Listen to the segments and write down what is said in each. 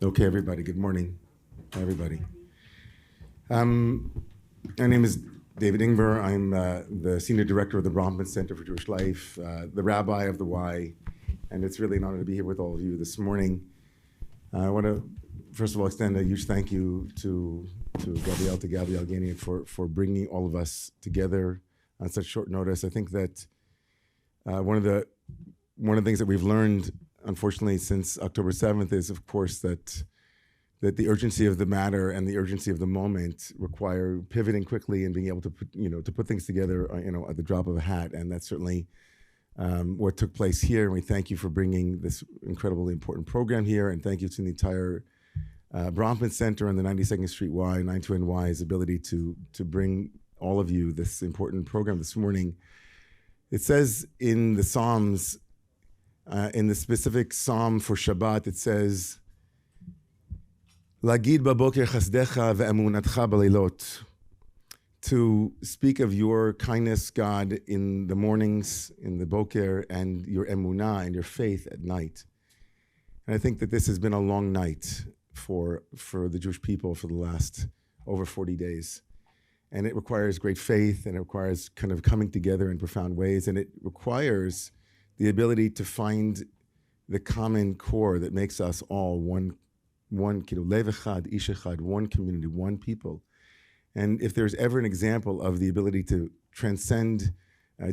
Okay, everybody, good morning, everybody. My name is David Ingber. I'm the Senior Director of the Bronfman Center for Jewish Life, the Rabbi of the Y, and it's really an honor to be here with all of you this morning. I want to, first of all, extend a huge thank you to Gabrielle Gani for bringing all of us together on such short notice. I think that one of the things that we've learned, unfortunately, since October 7th is, of course, that the urgency of the matter and the urgency of the moment require pivoting quickly and being able to put things together, at the drop of a hat. And that's certainly what took place here. And we thank you for bringing this incredibly important program here. And thank you to the entire Bronfman Center and the 92nd Street Y, 92NY's ability to bring all of you this important program this morning. It says in the Psalms, in the specific Psalm for Shabbat, it says, Lagid baboker chasdecha ve'emunatcha b'leilot, to speak of your kindness, God, in the mornings, in the boker, and your emunah and your faith at night. And I think that this has been a long night for the Jewish people for the last over 40 days. And it requires great faith, and it requires kind of coming together in profound ways, and it requires the ability to find the common core that makes us all one lev echad, ish echad, one community, one people. And if there's ever an example of the ability to transcend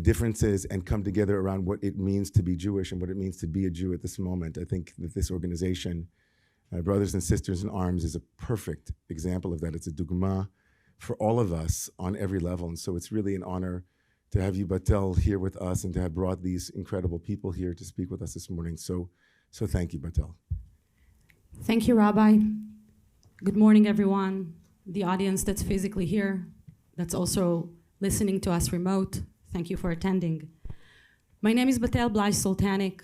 differences and come together around what it means to be Jewish and what it means to be a Jew at this moment, I think that this organization, Brothers and Sisters in Arms, is a perfect example of that. It's a dugma for all of us on every level. And so it's really an honor to have you, Batell, here with us and to have brought these incredible people here to speak with us this morning. So thank you, Batell. Thank you, Rabbi. Good morning, everyone. The audience that's physically here, that's also listening to us remote, thank you for attending. My name is Batell Blash-Sultanik.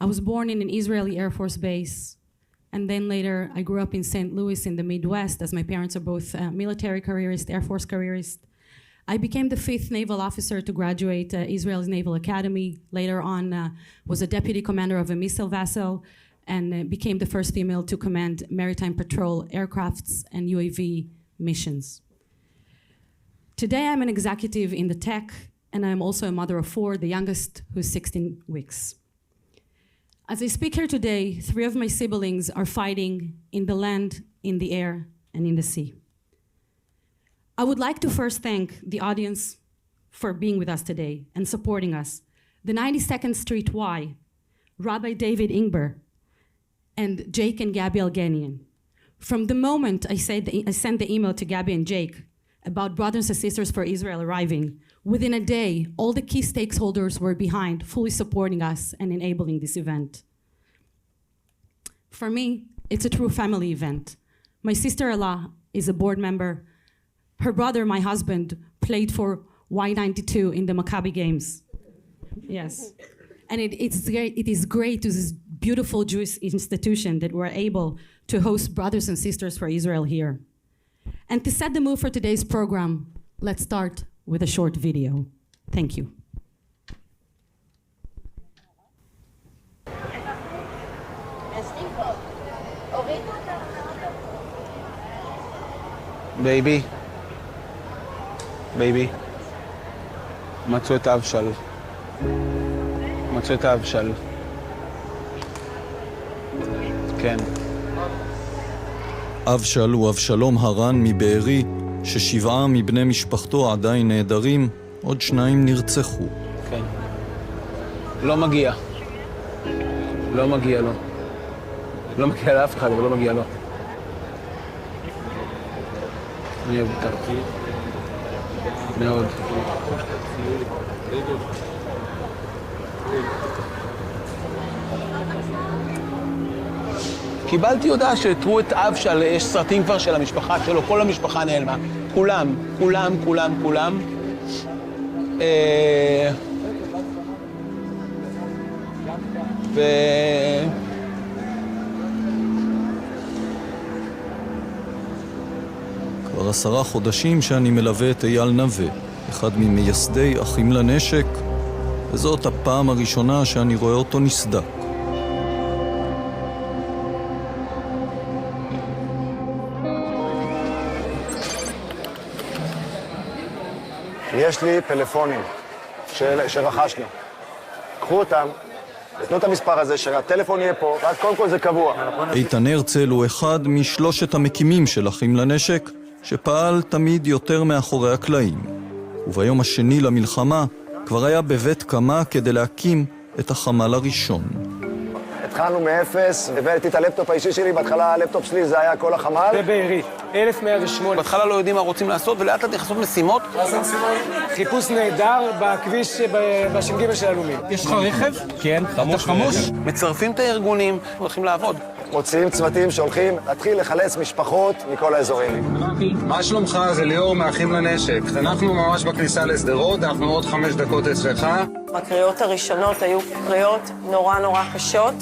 I was born in an Israeli Air Force base, and then later I grew up in St. Louis in the Midwest, as my parents are both military careerists, Air Force careerists. I became the 5th naval officer to graduate Israel's Naval Academy. Later on, was a deputy commander of a missile vessel, and became the first female to command maritime patrol aircrafts and UAV missions. Today, I'm an executive in the tech, and I'm also a mother of 4, the youngest, who's 16 weeks. As I speak here today, 3 of my siblings are fighting in the land, in the air, and in the sea. I would like to first thank the audience for being with us today and supporting us. The 92nd Street Y, Rabbi David Ingber, and Jake and Gabby Alganian. From the moment I sent the email to Gabby and Jake about Brothers and Sisters for Israel arriving, within a day, all the key stakeholders were behind, fully supporting us and enabling this event. For me, it's a true family event. My sister Ella is a board member. Her brother, my husband, played for Y92 in the Maccabi games. Yes. And it is great to this beautiful Jewish institution that we're able to host Brothers and Sisters for Israel here. And to set the mood for today's program, let's start with a short video. Thank you. Baby, מצאו את אבשל. מצאו את האבשל. כן. אבשל הוא אבשלום הרן מבארי, ש7 מבני משפחתו עדיין נעדרים, עוד 2 נרצחו. כן. לא מגיע. לא מגיע לו. לא מגיע לאף אחד, אבל לא מגיע לו. אני אוהב אותה. מאוד. קיבלתי הודעה שתרו את אבשל, יש סרטים כבר של המשפחה שלו, כל המשפחה נעלמה. כולם. כבר 10 חודשים שאני מלווה את אייל נווה, אחד ממייסדי אחים לנשק, וזאת הפעם הראשונה שאני רואה אותו נסדק. יש לי פלאפונים שרכשנו. קחו אותם, תנו את המספר הזה, שהטלפון יהיה פה, ואז קודם כל זה קבוע. איתן הרצל הוא אחד משלושת המקימים של אחים לנשק, שפעל תמיד יותר מאחורי הקלעים. וביום השני למלחמה כבר היה בבית קמה כדי להקים את החמ"ל הראשון. התחלנו מאפס, הבאתי את הלפטופ האישי שלי, בהתחלה הלפטופ שלי זה היה כל החמ"ל. זה בעירי, 1108. בהתחלה לא יודעים מה רוצים לעשות, ולאט לאט נכנסות משימות. מה זה משימות? חיפוש נהדר בכביש בש"ג של הלאומי. יש לך רכב? כן. חמוש? מצרפים את הארגונים, הולכים לעבוד. מוציאים צוותים שהולכים להתחיל לחלץ משפחות מכל האזורים. מה שלומך? זה ליאור מאחים לנשק. אנחנו ממש בכניסה לשדרות, אנחנו עוד 5 דקות אצלך. הקריאות הראשונות היו קריאות נורא נורא קשות.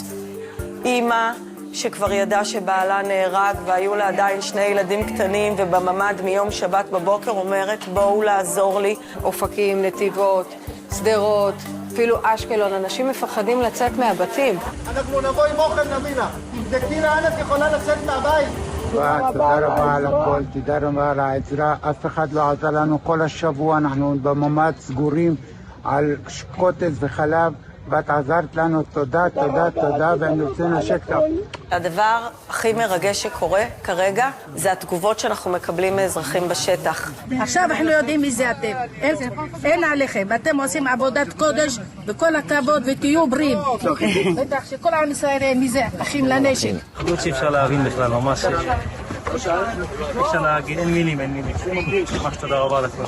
אמא שכבר ידעה שבעלה נהרג והיו לה עדיין 2 ילדים קטנים ובממד מיום שבת בבוקר אומרת בואו לעזור לי. אופקים, נתיבות, שדרות, אפילו אשקלון, אנשים מפחדים לצאת מהבתים. אנחנו נבוא עם אוכל נבינה, תבדקי לאן את יכולה לצאת מהבית. תודה רבה על הכל, תודה רבה על העזרה, אף אחד לא עזר לנו כל השבוע, אנחנו בממ"ד סגורים על קוטג' וחלב, ואת עזרת לנו, תודה, תודה, תודה, ואני רוצה לנשק טוב. הדבר הכי מרגש שקורה כרגע זה התגובות שאנחנו מקבלים מאזרחים בשטח. עכשיו אנחנו יודעים מי זה אתם, אין עליכם, אתם עושים עבודת קודש וכל הכבוד ותהיו בריאים. בטח שכל עם ישראל מי זה אחים לנשק. אחדות שאפשר להבין בכלל, ממש. אפשר להגיד, אין מילים. ממש תודה רבה לכם.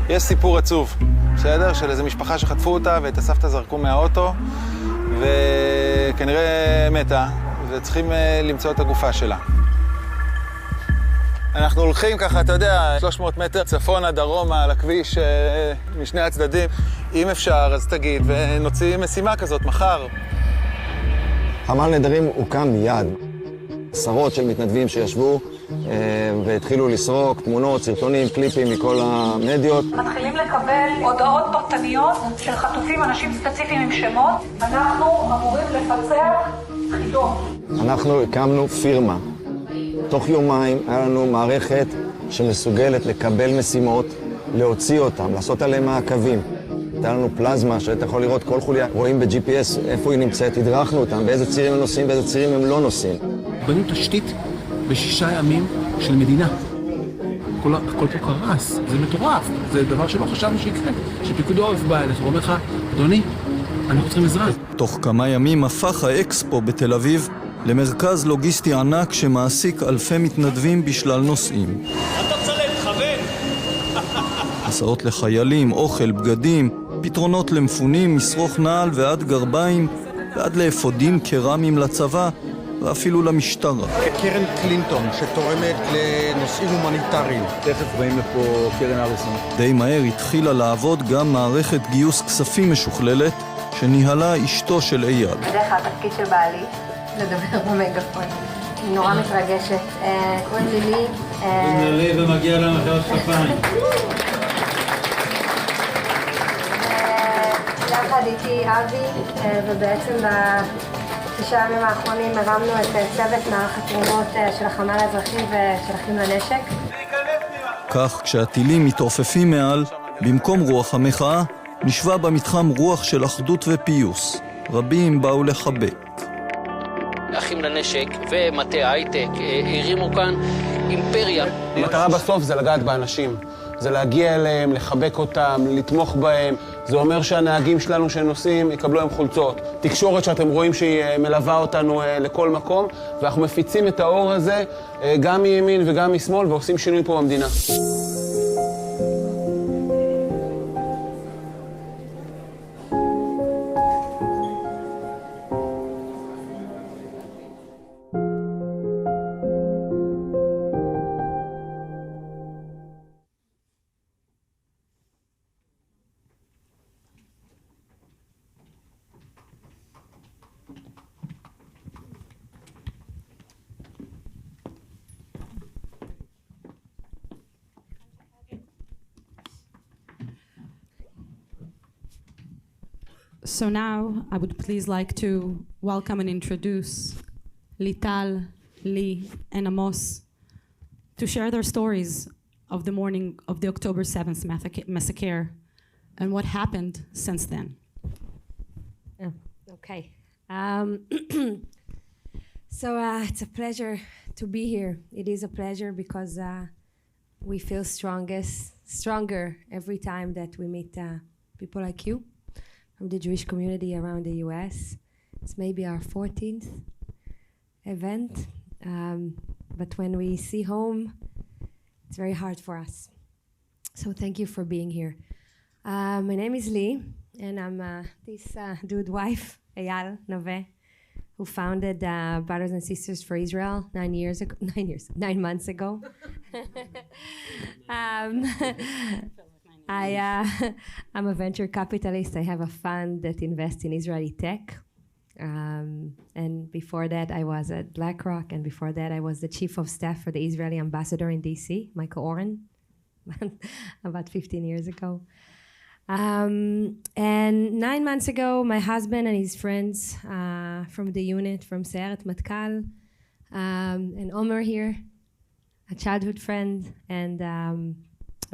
יש סיפור עצוב, בסדר? של איזו משפחה שחטפו אותה ואת הסבתא זרקו מהאוטו וכנראה מתה וצריכים למצוא את הגופה שלה. אנחנו הולכים ככה, אתה יודע, 300 מטר צפונה, דרומה, על הכביש משני הצדדים. אם אפשר, אז תגיד ונוציא משימה כזאת מחר. חמ"ל נהדרים הוקם מיד. עשרות של מתנדבים שישבו והתחילו לסרוק תמונות, סרטונים, קליפים מכל המדיות. מתחילים לקבל הודעות פרטניות של חטופים, אנשים ספציפיים עם שמות. אנחנו אמורים לפצח חידון. אנחנו הקמנו פירמה. תוך יומיים היה לנו מערכת שמסוגלת לקבל משימות, להוציא אותם, לעשות עליהם מעקבים. הייתה לנו פלזמה שאתה יכול לראות כל חוליה, רואים ב-GPS איפה היא נמצאת, הדרכנו אותם, באיזה צירים הם נוסעים, באיזה צירים הם לא נוסעים. בנו תשתית ב6 ימים של מדינה. הכל פה קרס, זה מטורף, זה דבר שלא חשבנו שיקרה. שפיקוד העורף בא אליך ואומר לך, אדוני, אנחנו צריכים עזרה. תוך כמה ימים הפך האקספו בתל אביב למרכז לוגיסטי ענק שמעסיק אלפי מתנדבים בשלל נושאים. אתה צלם, חבר! הסעות לחיילים, אוכל, בגדים, פתרונות למפונים, משרוך נעל ועד גרביים, ועד לאפודים קרמיים לצבא, ואפילו למשטרה. קרן קלינטון שתורמת לנושאים הומניטריים. תכף באים לפה קרן אריסון. די מהר התחילה לעבוד גם מערכת גיוס כספים משוכללת, שניהלה אשתו של אייל. בדרך כלל התפקיד של בעלי, לדבר במגפון. אני נורא מתרגשת. קוראים לי לי. קוראים לי ומגיע לה מחיאות כפיים. יחד איתי אבי, ובעצם ב9 ימים האחרונים הרמנו את צוות מערך התרומות של החמ"ל האזרחי ושל אחים לנשק. כך כשהטילים מתעופפים מעל, במקום רוח המחאה, נשבה במתחם רוח של אחדות ופיוס. רבים באו לחבק. אחים לנשק ומטה ההייטק הרימו כאן אימפריה. המטרה בסוף זה לגעת באנשים. זה להגיע אליהם, לחבק אותם, לתמוך בהם. זה אומר שהנהגים שלנו שנוסעים יקבלו להם חולצות. תקשורת שאתם רואים שהיא מלווה אותנו לכל מקום, ואנחנו מפיצים את האור הזה גם מימין וגם משמאל, ועושים שינוי פה במדינה. So now I would please like to welcome and introduce Lital, Lee, and Amos, to share their stories of the morning of the October 7th massacre and what happened since then. Oh, okay. So it's a pleasure to be here. It is a pleasure because we feel stronger every time that we meet people like you from the Jewish community around the US. It's maybe our 14th event, but when we see home, it's very hard for us. So thank you for being here. My name is Lee, and I'm this dude's wife, Eyal Nove, who founded Brothers and Sisters for Israel 9 months ago. I'm a venture capitalist. I have a fund that invests in Israeli tech. And before that, I was at BlackRock, and before that, I was the chief of staff for the Israeli ambassador in DC, Michael Oren, about 15 years ago. And 9 months ago, my husband and his friends from the unit, from Seyeret Matkal, and Omer here, a childhood friend, and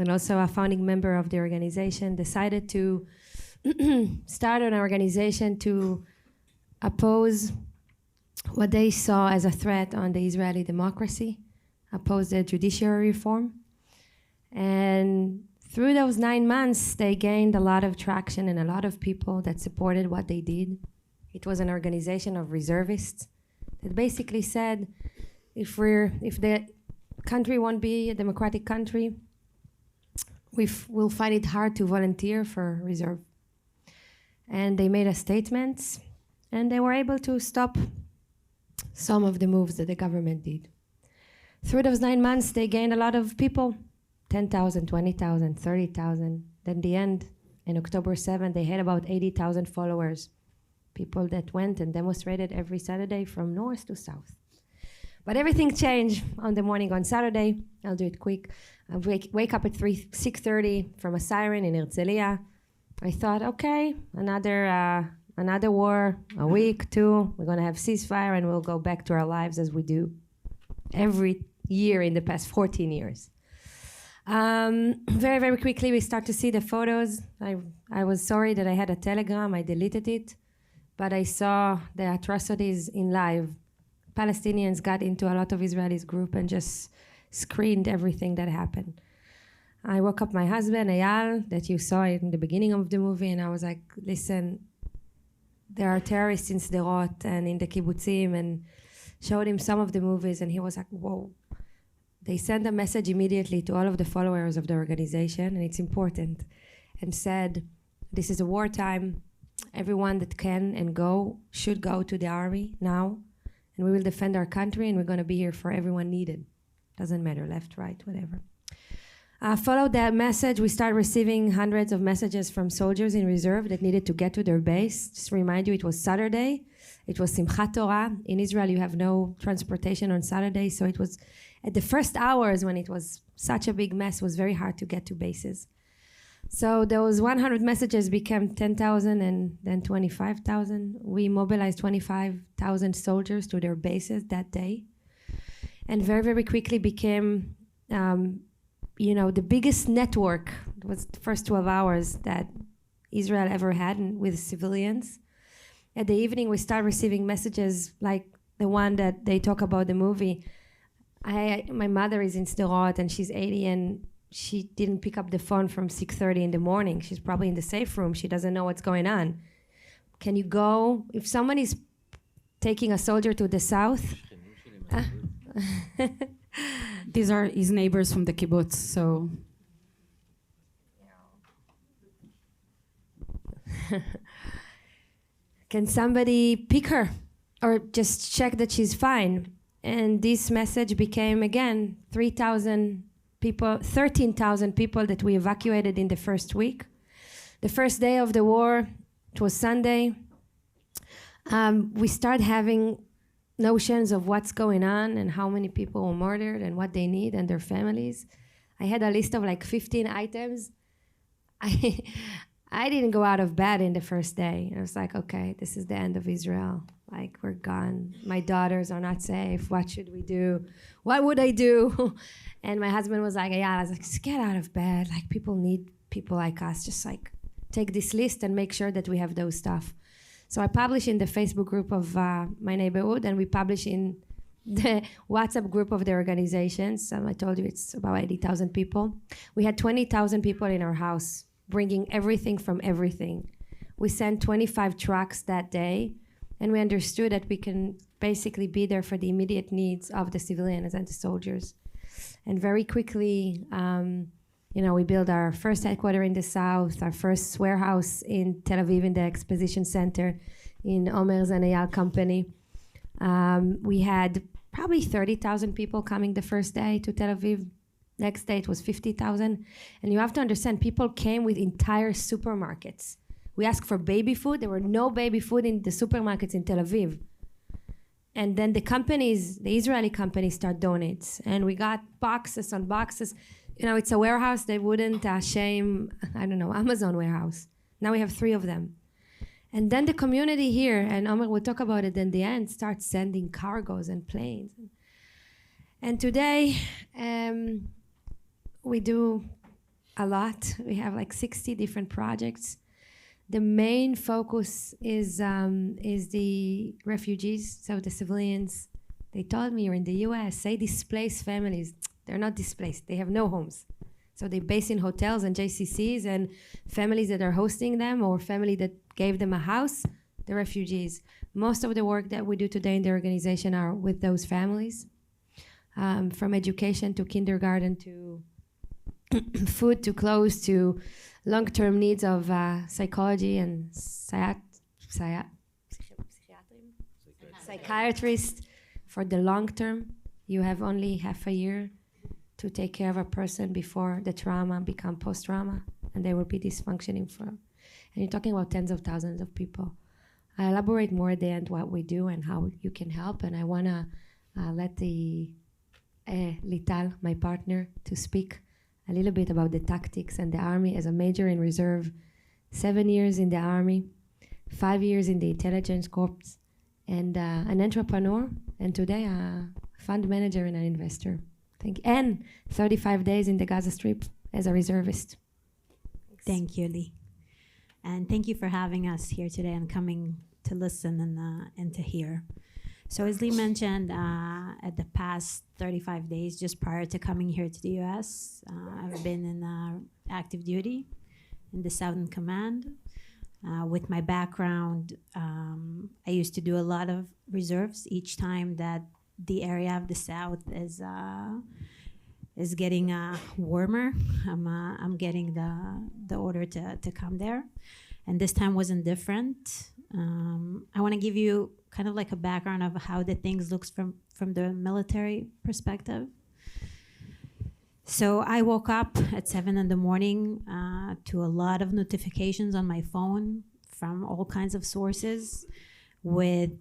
also a founding member of the organization, decided to start an organization to oppose what they saw as a threat on the Israeli democracy, oppose the judiciary reform. And through those 9 months, they gained a lot of traction and a lot of people that supported what they did. It was an organization of reservists that basically said, if the country won't be a democratic country, we'll find it hard to volunteer for reserve. And they made a statement, and they were able to stop some of the moves that the government did. Through those 9 months, they gained a lot of people, 10,000, 20,000, 30,000. Then the end, in October 7th, they had about 80,000 followers, people that went and demonstrated every Saturday from north to south. But everything changed on the morning on Saturday. I'll do it quick. I wake up at 6:30 from a siren in Herzliya. I thought, okay, another war, a week, 2, we're gonna have ceasefire and we'll go back to our lives as we do every year in the past 14 years. Very, very quickly we start to see the photos. I was sorry that I had a Telegram, I deleted it, but I saw the atrocities in live. Palestinians got into a lot of Israelis group and just screened everything that happened. I woke up my husband, Eyal, that you saw in the beginning of the movie, and I was like, listen, there are terrorists in Sderot and in the kibbutzim, and showed him some of the movies, and he was like, whoa. They sent a message immediately to all of the followers of the organization, and it's important, and said, this is a wartime. Everyone that can and should go to the army now, and we will defend our country, and we're going to be here for everyone needed. Doesn't matter, left, right, whatever. Followed that message, we started receiving hundreds of messages from soldiers in reserve that needed to get to their base. Just to remind you, it was Saturday. It was Simchat Torah. In Israel, you have no transportation on Saturday, so it was at the first hours when it was such a big mess, it was very hard to get to bases. So those 100 messages became 10,000 and then 25,000. We mobilized 25,000 soldiers to their bases that day, and very, very quickly became the biggest network. It was the first 12 hours that Israel ever had with civilians. At the evening, we start receiving messages like the one that they talk about the movie. My mother is in Sderot and she's 80 and she didn't pick up the phone from 6:30 in the morning. She's probably in the safe room. She doesn't know what's going on. Can you go? If someone is taking a soldier to the south... These are his neighbors from the kibbutz, so... Can somebody pick her or just check that she's fine? And this message became, again, 3,000 people, 13,000 people that we evacuated in the first week. The first day of the war, it was Sunday. We started having notions of what's going on and how many people were murdered and what they need and their families. I had a list of like 15 items. I didn't go out of bed in the first day. I was like, okay, this is the end of Israel. Like, we're gone. My daughters are not safe. What should we do? What would I do? And my husband was like, yeah, I was like, just get out of bed. Like, people need people like us. Just like, take this list and make sure that we have those stuff. So I publish in the Facebook group of my neighborhood, and we publish in the WhatsApp group of the organizations. I told you it's about 80,000 people. We had 20,000 people in our house, bringing everything from everything. We sent 25 trucks that day, and we understood that we can basically be there for the immediate needs of the civilians and the soldiers. And very quickly, we built our first headquarters in the south, our first warehouse in Tel Aviv in the exposition center in Omer's and Lital company. We had probably 30,000 people coming the first day to Tel Aviv. Next day it was 50,000. And you have to understand, people came with entire supermarkets. We asked for baby food. There were no baby food in the supermarkets in Tel Aviv. And then the companies, the Israeli companies, start donates. And we got boxes on boxes. It's a warehouse they wouldn't shame, Amazon warehouse. Now we have 3 of them. And then the community here, and Omer will talk about it in the end, starts sending cargos and planes. And today, we do a lot. We have like 60 different projects. The main focus is the refugees, so the civilians. They told me, you're in the US, say displaced families. They're not displaced, they have no homes. So they base in hotels and JCCs, and families that are hosting them or family that gave them a house, the refugees. Most of the work that we do today in the organization are with those families, from education to kindergarten to food to clothes to long-term needs of psychology and psychiatrists for the long term. You have only half a year to take care of a person before the trauma become post-trauma, and they will be dysfunctioning for. And you're talking about tens of thousands of people. I elaborate more at the end what we do and how you can help, and I want to let the Lital, my partner, to speak a little bit about the tactics and the army as a major in reserve, 7 years in the army, 5 years in the intelligence corps, and an entrepreneur, and today a fund manager and an investor. And 35 days in the Gaza Strip as a reservist. Thank you, Lee. And thank you for having us here today and coming to listen and to hear. So as Lee mentioned, at the past 35 days, just prior to coming here to the US, I've been in active duty in the Southern Command. With my background, I used to do a lot of reserves each time that the area of the South is getting warmer. I'm getting the order to come there. And this time wasn't different. I want to give you kind of like a background of how the things looks from the military perspective. So I woke up at 7 in the morning to a lot of notifications on my phone from all kinds of sources with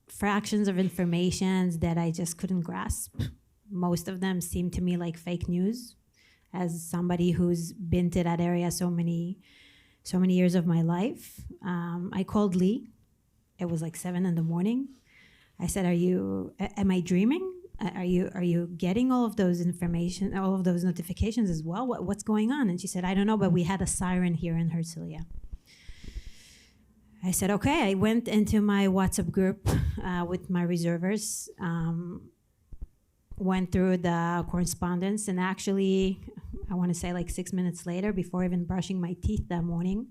fractions of information that I just couldn't grasp. Most of them seemed to me like fake news. As somebody who's been to that area so many years of my life, I called Lee. It was like 7 in the morning. I said, am I dreaming? Are you getting all of those information, all of those notifications as well? What's going on? And she said, I don't know, but we had a siren here in Herzliya. I said, okay. I went into my WhatsApp group with my reservists, went through the correspondence, and actually, I want to say like 6 minutes later, before even brushing my teeth that morning,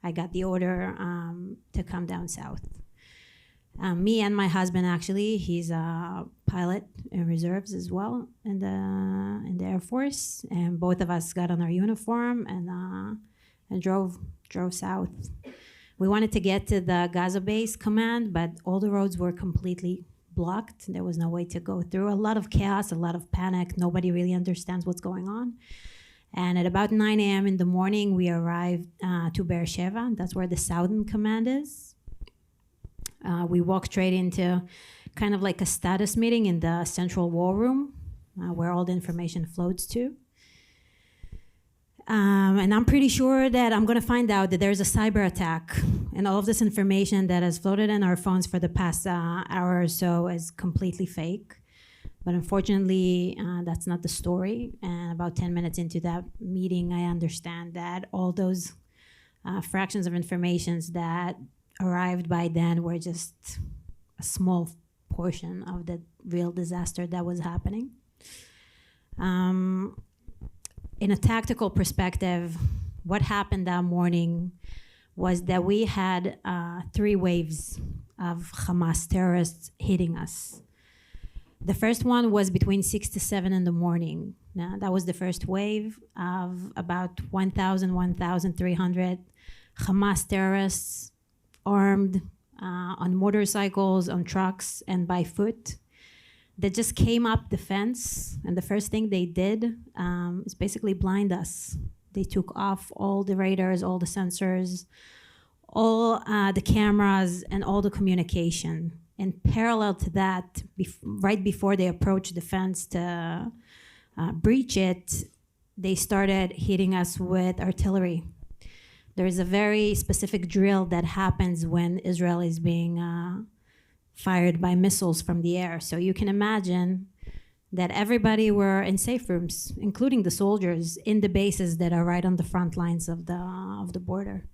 I got the order to come down south. Me and my husband, actually, he's a pilot in reserves as well in the Air Force, and both of us got on our uniform and drove south. We wanted to get to the Gaza base command, but all the roads were completely blocked. There was no way to go through. A lot of chaos, a lot of panic. Nobody really understands what's going on. And at about 9 a.m. in the morning, we arrived to Beersheba. That's where the Southern Command is. We walked straight into kind of like a status meeting in the central war room, where all the information floats to. And I'm pretty sure that I'm going to find out that there's a cyber attack, and all of this information that has floated in our phones for the past hour or so is completely fake. But unfortunately, that's not the story. And about 10 minutes into that meeting, I understand that all those fractions of information that arrived by then were just a small portion of the real disaster that was happening. In a tactical perspective, what happened that morning was that we had 3 waves of Hamas terrorists hitting us. The first one was between 6 to 7 in the morning. Now, that was the first wave of about 1,300 Hamas terrorists armed on motorcycles, on trucks, and by foot. That just came up the fence, and the first thing they did is basically blind us. They took off all the radars, all the sensors, all the cameras, and all the communication. And parallel to that, right before they approached the fence to breach it, they started hitting us with artillery. There is a very specific drill that happens when Israel is being fired by missiles from the air. So you can imagine that everybody were in safe rooms, including the soldiers in the bases that are right on the front lines of the border.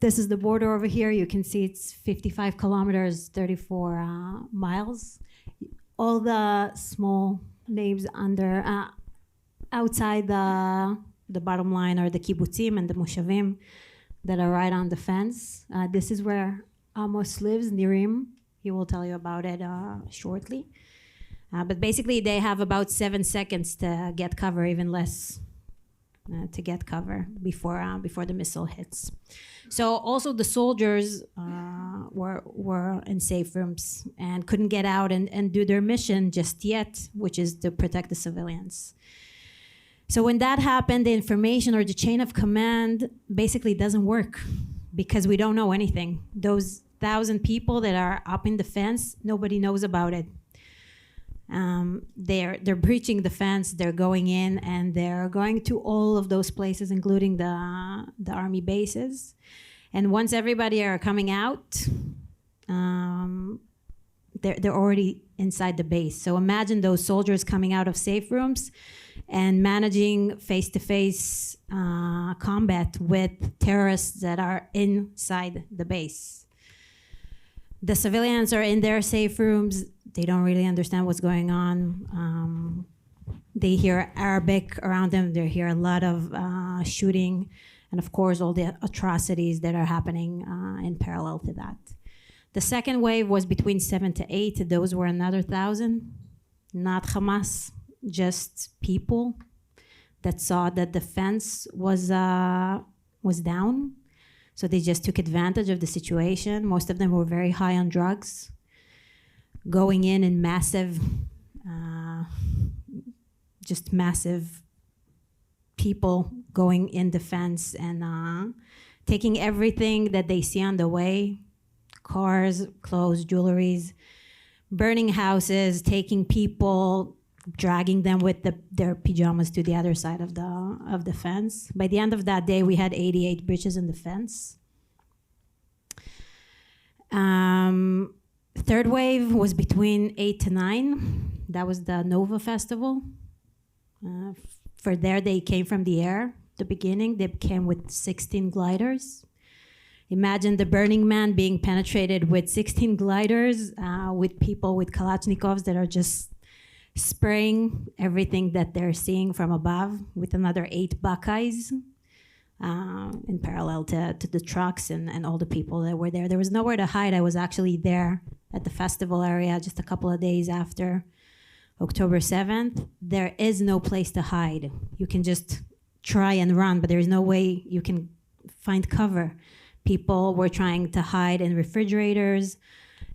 This is the border over here. You can see it's 55 kilometers, 34 miles. All the small names under outside the bottom line are the kibbutzim and the moshavim that are right on the fence. This is where Amos lives, Nirim. He will tell you about it shortly. But basically, they have about 7 seconds to get cover, even less to get cover before the missile hits. So also the soldiers were in safe rooms and couldn't get out and do their mission just yet, which is to protect the civilians. So when that happened, the information or the chain of command basically doesn't work because we don't know anything. Those 1,000 people that are up in the fence, nobody knows about it. They're breaching the fence, they're going in, and they're going to all of those places, including the army bases. And once everybody are coming out, they're already inside the base. So imagine those soldiers coming out of safe rooms and managing face-to-face combat with terrorists that are inside the base. The civilians are in their safe rooms. They don't really understand what's going on. They hear Arabic around them. They hear a lot of shooting, and of course, all the atrocities that are happening in parallel to that. The second wave was between 7 to 8. Those were another 1,000, not Hamas, just people that saw that the fence was down. So they just took advantage of the situation. Most of them were very high on drugs, going in massive, just massive people going in the fence and taking everything that they see on the way, cars, clothes, jewelries, burning houses, taking people, dragging them with their pajamas to the other side of the fence. By the end of that day, we had 88 breaches in the fence. Third wave was between 8 to 9. That was the Nova Festival. For there, they came from the air. The beginning, they came with 16 gliders. Imagine the Burning Man being penetrated with 16 gliders, with people with Kalashnikovs that are just spraying everything that they're seeing from above, with another 8 Buckeyes in parallel to the trucks and all the people that were there. There was nowhere to hide. I was actually there at the festival area just a couple of days after October 7th. There is no place to hide. You can just try and run, but there is no way you can find cover. People were trying to hide in refrigerators,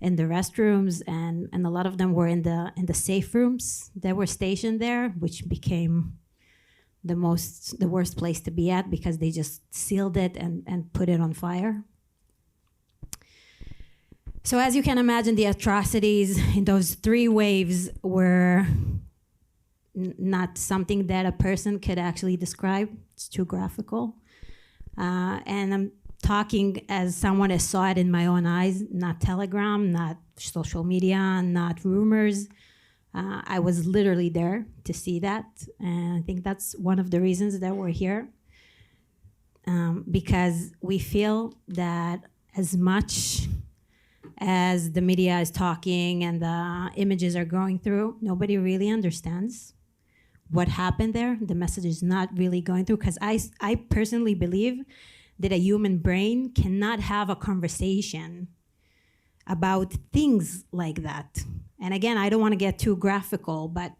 in the restrooms, and a lot of them were in the safe rooms that were stationed there, which became the worst place to be at because they just sealed it and put it on fire. So as you can imagine, the atrocities in those 3 waves were not something that a person could actually describe. It's too graphical. And I'm talking as someone that saw it in my own eyes, not Telegram, not social media, not rumors. I was literally there to see that. And I think that's one of the reasons that we're here. Because we feel that as much as the media is talking and the images are going through, nobody really understands what happened there. The message is not really going through, because I personally believe that a human brain cannot have a conversation about things like that. And again, I don't want to get too graphical, but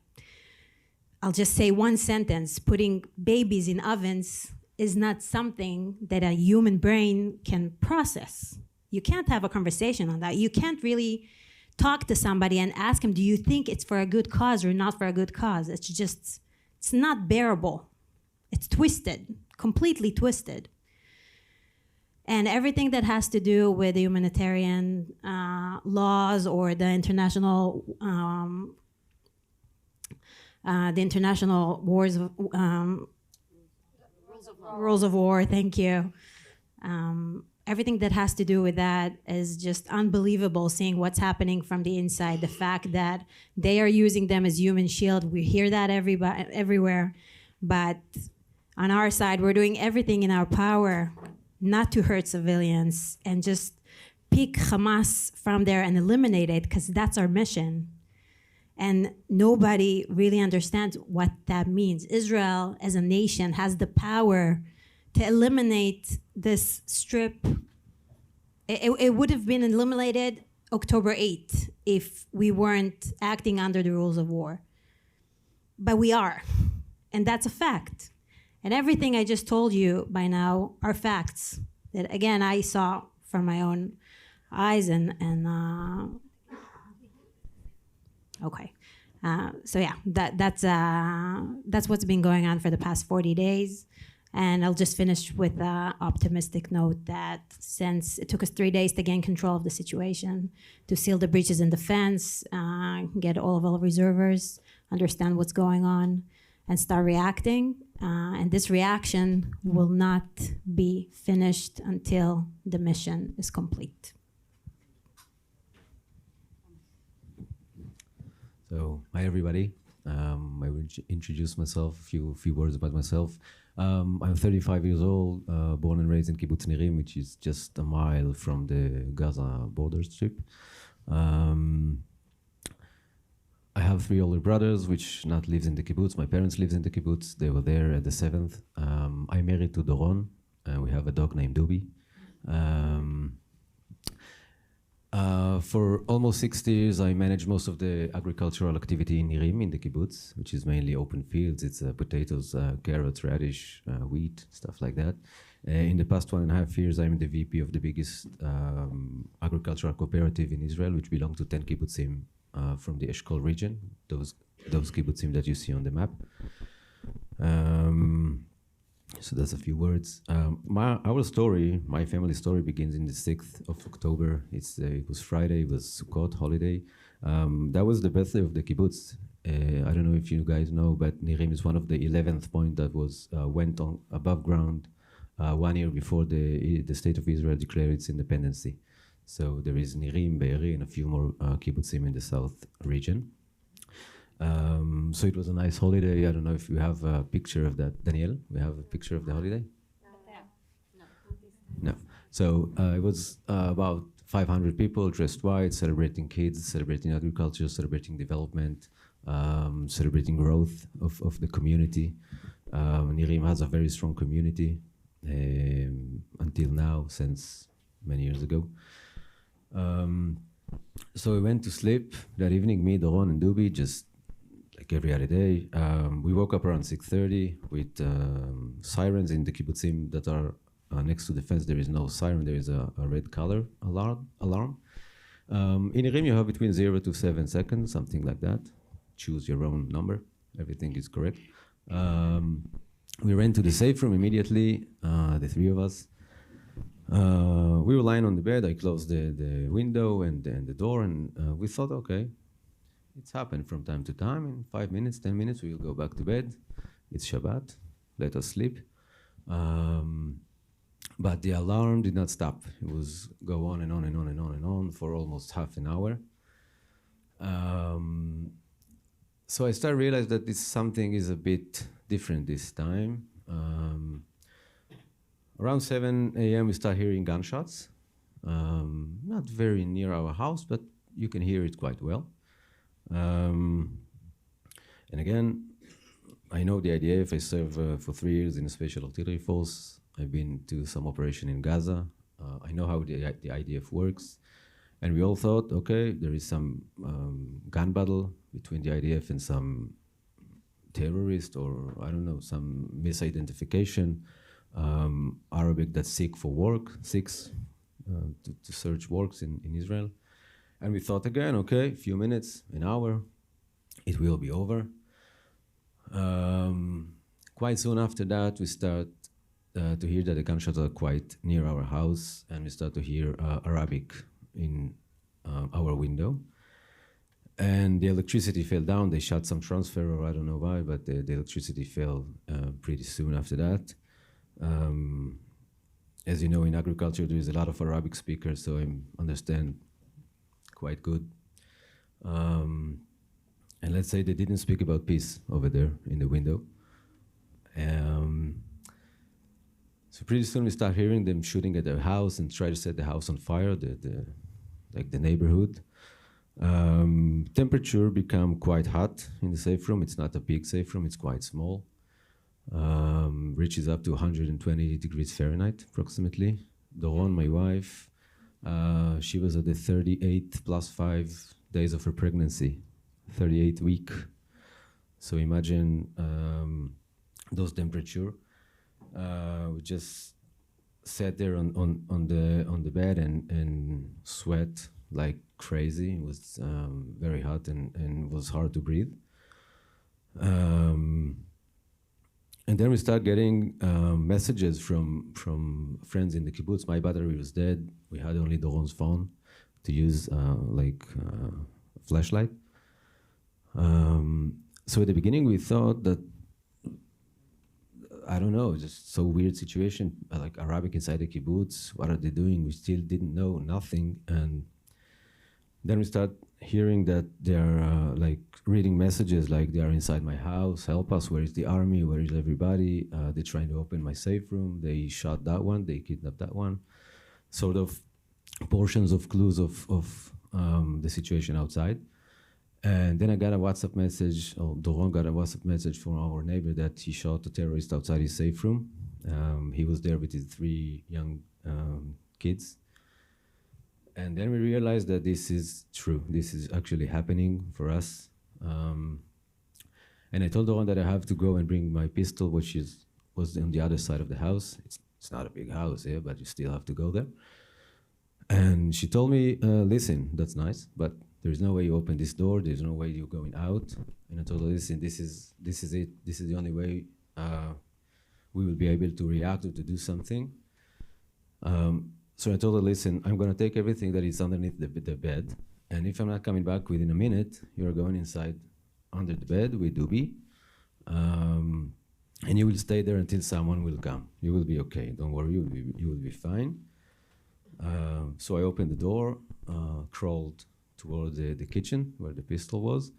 I'll just say one sentence. Putting babies in ovens is not something that a human brain can process. You can't have a conversation on that. You can't really talk to somebody and ask him, do you think it's for a good cause or not for a good cause? It's not bearable. It's twisted, completely twisted. And everything that has to do with the humanitarian laws or the international rules of war, thank you. Everything that has to do with that is just unbelievable, seeing what's happening from the inside. The fact that they are using them as human shield, we hear that everywhere. But on our side, we're doing everything in our power not to hurt civilians and just pick Hamas from there and eliminate it, because that's our mission. And nobody really understands what that means. Israel as a nation has the power to eliminate this strip. It would have been eliminated October 8th if we weren't acting under the rules of war. But we are, and that's a fact. And everything I just told you by now are facts that, again, I saw from my own eyes okay. So yeah, that's what's been going on for the past 40 days. And I'll just finish with an optimistic note that since it took us 3 days to gain control of the situation, to seal the breaches in the fence, get all of our reservists, understand what's going on, and start reacting. And this reaction will not be finished until the mission is complete. So, hi everybody. I will introduce myself, a few words about myself. I'm 35 years old, born and raised in Kibbutz Nirim, which is just a mile from the Gaza border strip. I have 3 older brothers, which not lives in the kibbutz. My parents lives in the kibbutz. They were there at the 7th. I'm married to Doron, and we have a dog named Dubi. For almost 6 years, I manage most of the agricultural activity in Nirim, in the kibbutz, which is mainly open fields. It's potatoes, carrots, radish, wheat, stuff like that. In the past 1.5 years, I'm the VP of the biggest agricultural cooperative in Israel, which belongs to 10 kibbutzim from the Eshkol region, those kibbutzim that you see on the map. So that's a few words. Our story, my family story, begins in the 6th of October. It was Friday, it was Sukkot, holiday. That was the birthday of the kibbutz. I don't know if you guys know, but Nirim is one of the 11th point that was went on above ground 1 year before the state of Israel declared its independency. So there is Nirim, Be'eri, and a few more kibbutzim in the south region. So it was a nice holiday. I don't know if you have a picture of that. Danielle, we have a picture of the holiday? No. So it was about 500 people dressed white, celebrating kids, celebrating agriculture, celebrating development, celebrating growth of the community. Nirim has a very strong community until now, since many years ago. So we went to sleep that evening, me, Doron, and Dubi, just like every other day. We woke up around 6:30 with sirens in the kibbutzim that are next to the fence. There is no siren, there is a red color alarm. In Nirim, you have between 0 to 7 seconds, something like that. Choose your own number, everything is correct. We ran to the safe room immediately, the 3 of us. We were lying on the bed. I closed the window and the door, and we thought, okay, it's happened from time to time. In 5 minutes, 10 minutes, we will go back to bed. It's Shabbat. Let us sleep. But the alarm did not stop. It was go on and on and on and on and on for almost half an hour. So I started to realize that this something is a bit different this time. Around 7 a.m. we start hearing gunshots. Not very near our house, but you can hear it quite well. And again, I know the IDF. I served for 3 years in a special artillery force. I've been to some operation in Gaza. I know how the IDF works. And we all thought, okay, there is some gun battle between the IDF and some terrorist, or I don't know, some misidentification, Arabic that seek for work, to search works in Israel. And we thought again, okay, a few minutes, an hour, it will be over. Quite soon after that, we start to hear that the gunshots are quite near our house, and we start to hear Arabic in our window. And the electricity fell down. They shut some transfer, or I don't know why, but the electricity fell pretty soon after that. As you know, in agriculture, there is a lot of Arabic speakers, so I understand quite good. And let's say they didn't speak about peace over there in the window. So pretty soon we start hearing them shooting at their house and try to set the house on fire, like the neighborhood. Temperature become quite hot in the safe room. It's not a big safe room, it's quite small. Reaches up to 120 degrees Fahrenheit, approximately. Doron, my wife, she was at the 38 plus 5 days of her pregnancy, 38 week. So imagine those temperature. We just sat there on the bed and sweat like crazy. It was very hot and it was hard to breathe. And then we start getting messages from friends in the kibbutz. My battery was dead. We had only Doron's phone to use like a flashlight. So at the beginning we thought that, I don't know, just so weird situation, like Arabic inside the kibbutz, what are they doing? We still didn't know nothing. And then we start hearing that they're like reading messages like they are inside my house, help us, where is the army, where is everybody? They're trying to open my safe room, they shot that one, they kidnapped that one. Sort of portions of clues of the situation outside. And then I got a WhatsApp message, or Doron got a WhatsApp message from our neighbor that he shot a terrorist outside his safe room. He was there with his 3 young kids. And then we realized that this is true. This is actually happening for us. And I told Doron that I have to go and bring my pistol, which was on the other side of the house. It's not a big house here, but you still have to go there. And she told me, listen, that's nice, but there's no way you open this door. There's no way you're going out. And I told her, listen, this is it. This is the only way we will be able to react or to do something. So I told her, listen, I'm going to take everything that is underneath the bed. And if I'm not coming back within a minute, you're going inside under the bed with Dubi. And you will stay there until someone will come. You will be okay. Don't worry, you will be fine. So I opened the door, crawled toward the kitchen where the pistol was.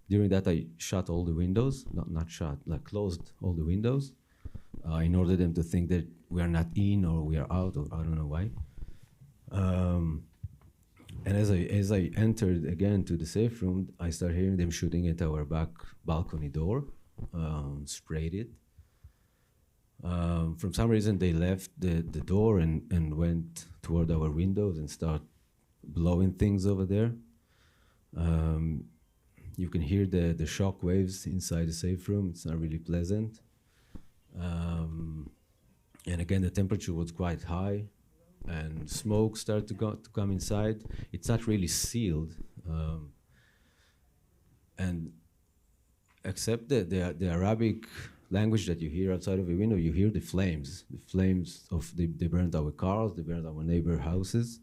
During that, I shut all the windows, not shut, like closed all the windows, in order them to think that we are not in or we are out, or I don't know why. And as I entered again to the safe room, I started hearing them shooting at our back balcony door, sprayed it. From some reason, they left the door and went toward our windows and start blowing things over there. You can hear the shock waves inside the safe room. It's not really pleasant. And again, the temperature was quite high, and smoke started to come inside. It's not really sealed, and except the Arabic language that you hear outside of the window, you hear the flames of they burned our cars, they burned our neighbor houses.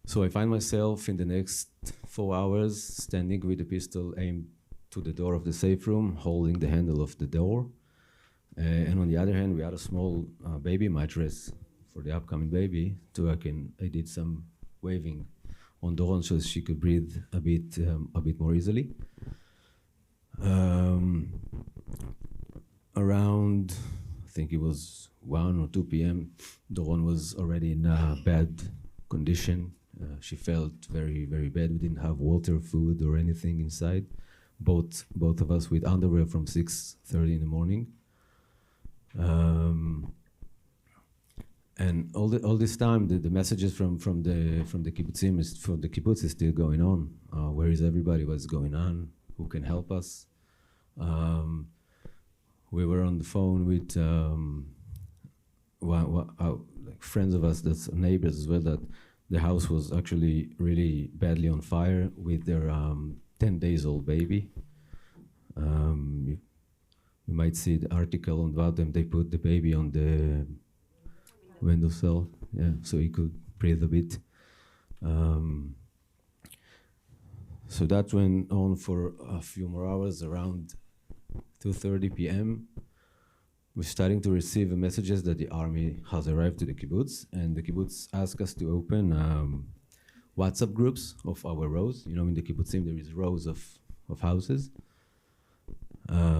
So I find myself in the next 4 hours standing with a pistol aimed to the door of the safe room, holding the handle of the door. And on the other hand, we had a small baby mattress for the upcoming baby. I did some waving on Doron so she could breathe a bit more easily. Around, I think it was 1 or 2 p.m., Doron was already in a bad condition. She felt very, very bad. We didn't have water, food, or anything inside. Both of us with underwear from 6:30 in the morning. And all this time, the messages from the kibbutz is still going on. Where is everybody? What's going on? Who can help us? We were on the phone with friends of us, that's neighbors as well, that the house was actually really badly on fire with their 10 days old baby. You might see the article about them. They put the baby on the windowsill, so he could breathe a bit. So that went on for a few more hours. Around 2:30 p.m., we're starting to receive messages that the army has arrived to the kibbutz, and the kibbutz asked us to open WhatsApp groups of our rows. In the kibbutzim there is rows of houses.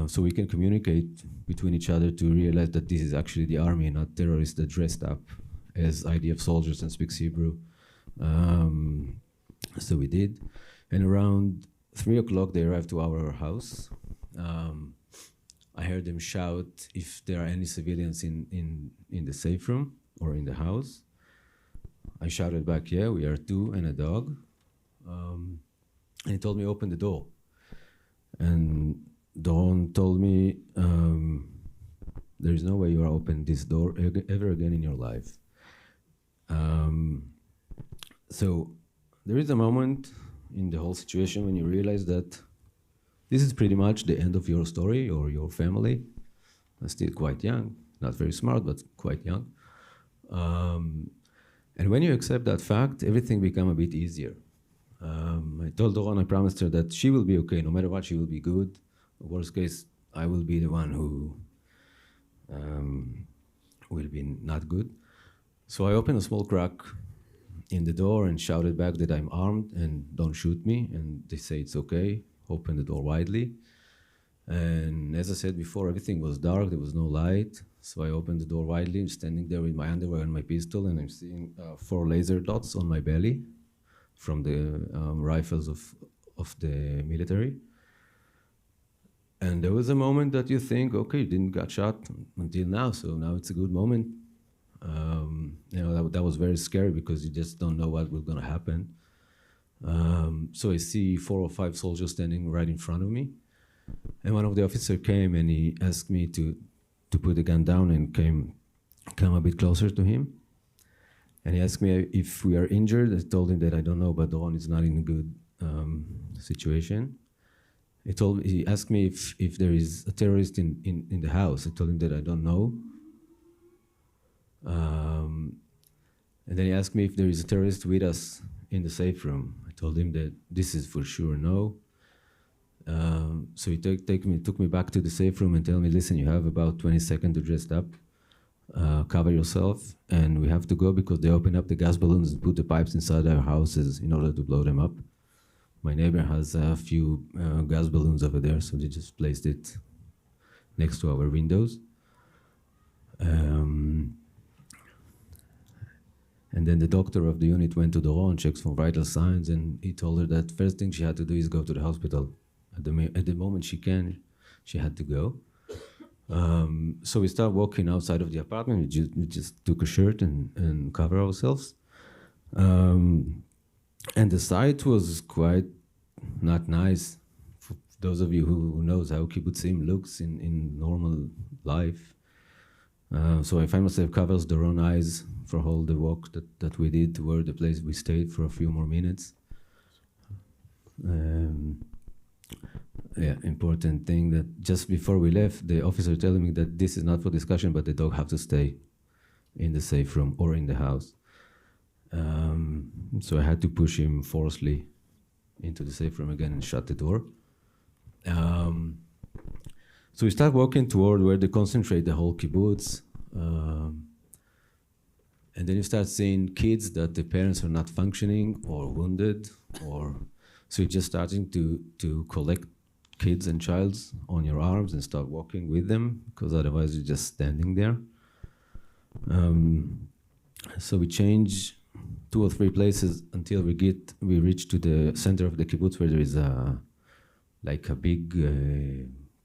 So we can communicate between each other to realize that this is actually the army, not terrorists that dressed up as IDF soldiers and speaks Hebrew. So we did. And around 3 o'clock, they arrived to our house. I heard them shout if there are any civilians in the safe room or in the house. I shouted back, yeah, we are 2 and a dog. And he told me, open the door. And Doron told me, there is no way you are open this door ever again in your life. So there is a moment in the whole situation when you realize that this is pretty much the end of your story or your family. I'm still quite young, not very smart, but quite young. And when you accept that fact, everything becomes a bit easier. I told Doron, I promised her that she will be okay, no matter what, she will be good. Worst case, I will be the one who will be not good. So I opened a small crack in the door and shouted back that I'm armed and don't shoot me. And they say it's okay, open the door widely. And as I said before, everything was dark, there was no light. So I opened the door widely, and standing there with my underwear and my pistol, and I'm seeing 4 laser dots on my belly from the rifles of the military. And there was a moment that you think, okay, you didn't get shot until now, so now it's a good moment. That was very scary because you just don't know what was going to happen. So I see 4 or 5 soldiers standing right in front of me. And one of the officers came and he asked me to put the gun down and come a bit closer to him. And he asked me if we are injured. I told him that I don't know, but Doron is not in a good situation. He asked me if there is a terrorist in the house. I told him that I don't know. And then he asked me if there is a terrorist with us in the safe room. I told him that this is for sure no. So he took me back to the safe room and told me, listen, you have about 20 seconds to dress up, cover yourself, and we have to go because they open up the gas balloons and put the pipes inside our houses in order to blow them up. My neighbor has a few gas balloons over there, so they just placed it next to our windows. And then the doctor of the unit went to Doron, checked for vital signs, and he told her that first thing she had to do is go to the hospital. At the moment she had to go. So we started walking outside of the apartment. We just took a shirt and cover ourselves. And the site was quite not nice. For those of you who knows how kibbutzim looks in normal life. So I find myself covers Doron's eyes for all the walk that we did toward the place we stayed for a few more minutes. Important thing that just before we left, the officer telling me that this is not for discussion, but the dog have to stay in the safe room or in the house. So I had to push him forcefully into the safe room again and shut the door. So we start walking toward where they concentrate the whole kibbutz. And then you start seeing kids that the parents are not functioning or wounded, so you're just starting to collect kids and childs on your arms and start walking with them, because otherwise you're just standing there. So we change 2 or 3 places until we reach to the center of the kibbutz, where there is a big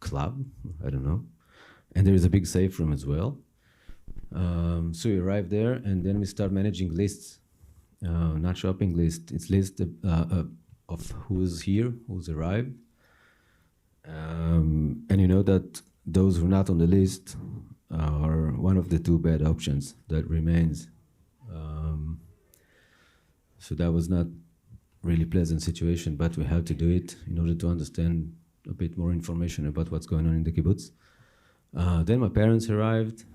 club, I don't know, and there is a big safe room as well. So we arrive there, and then we start managing lists, not shopping list. It's list of who's here, who's arrived, and you know that those who are not on the list are one of the 2 bad options that remains. So that was not really pleasant situation, but we had to do it in order to understand a bit more information about what's going on in the kibbutz. Then my parents arrived.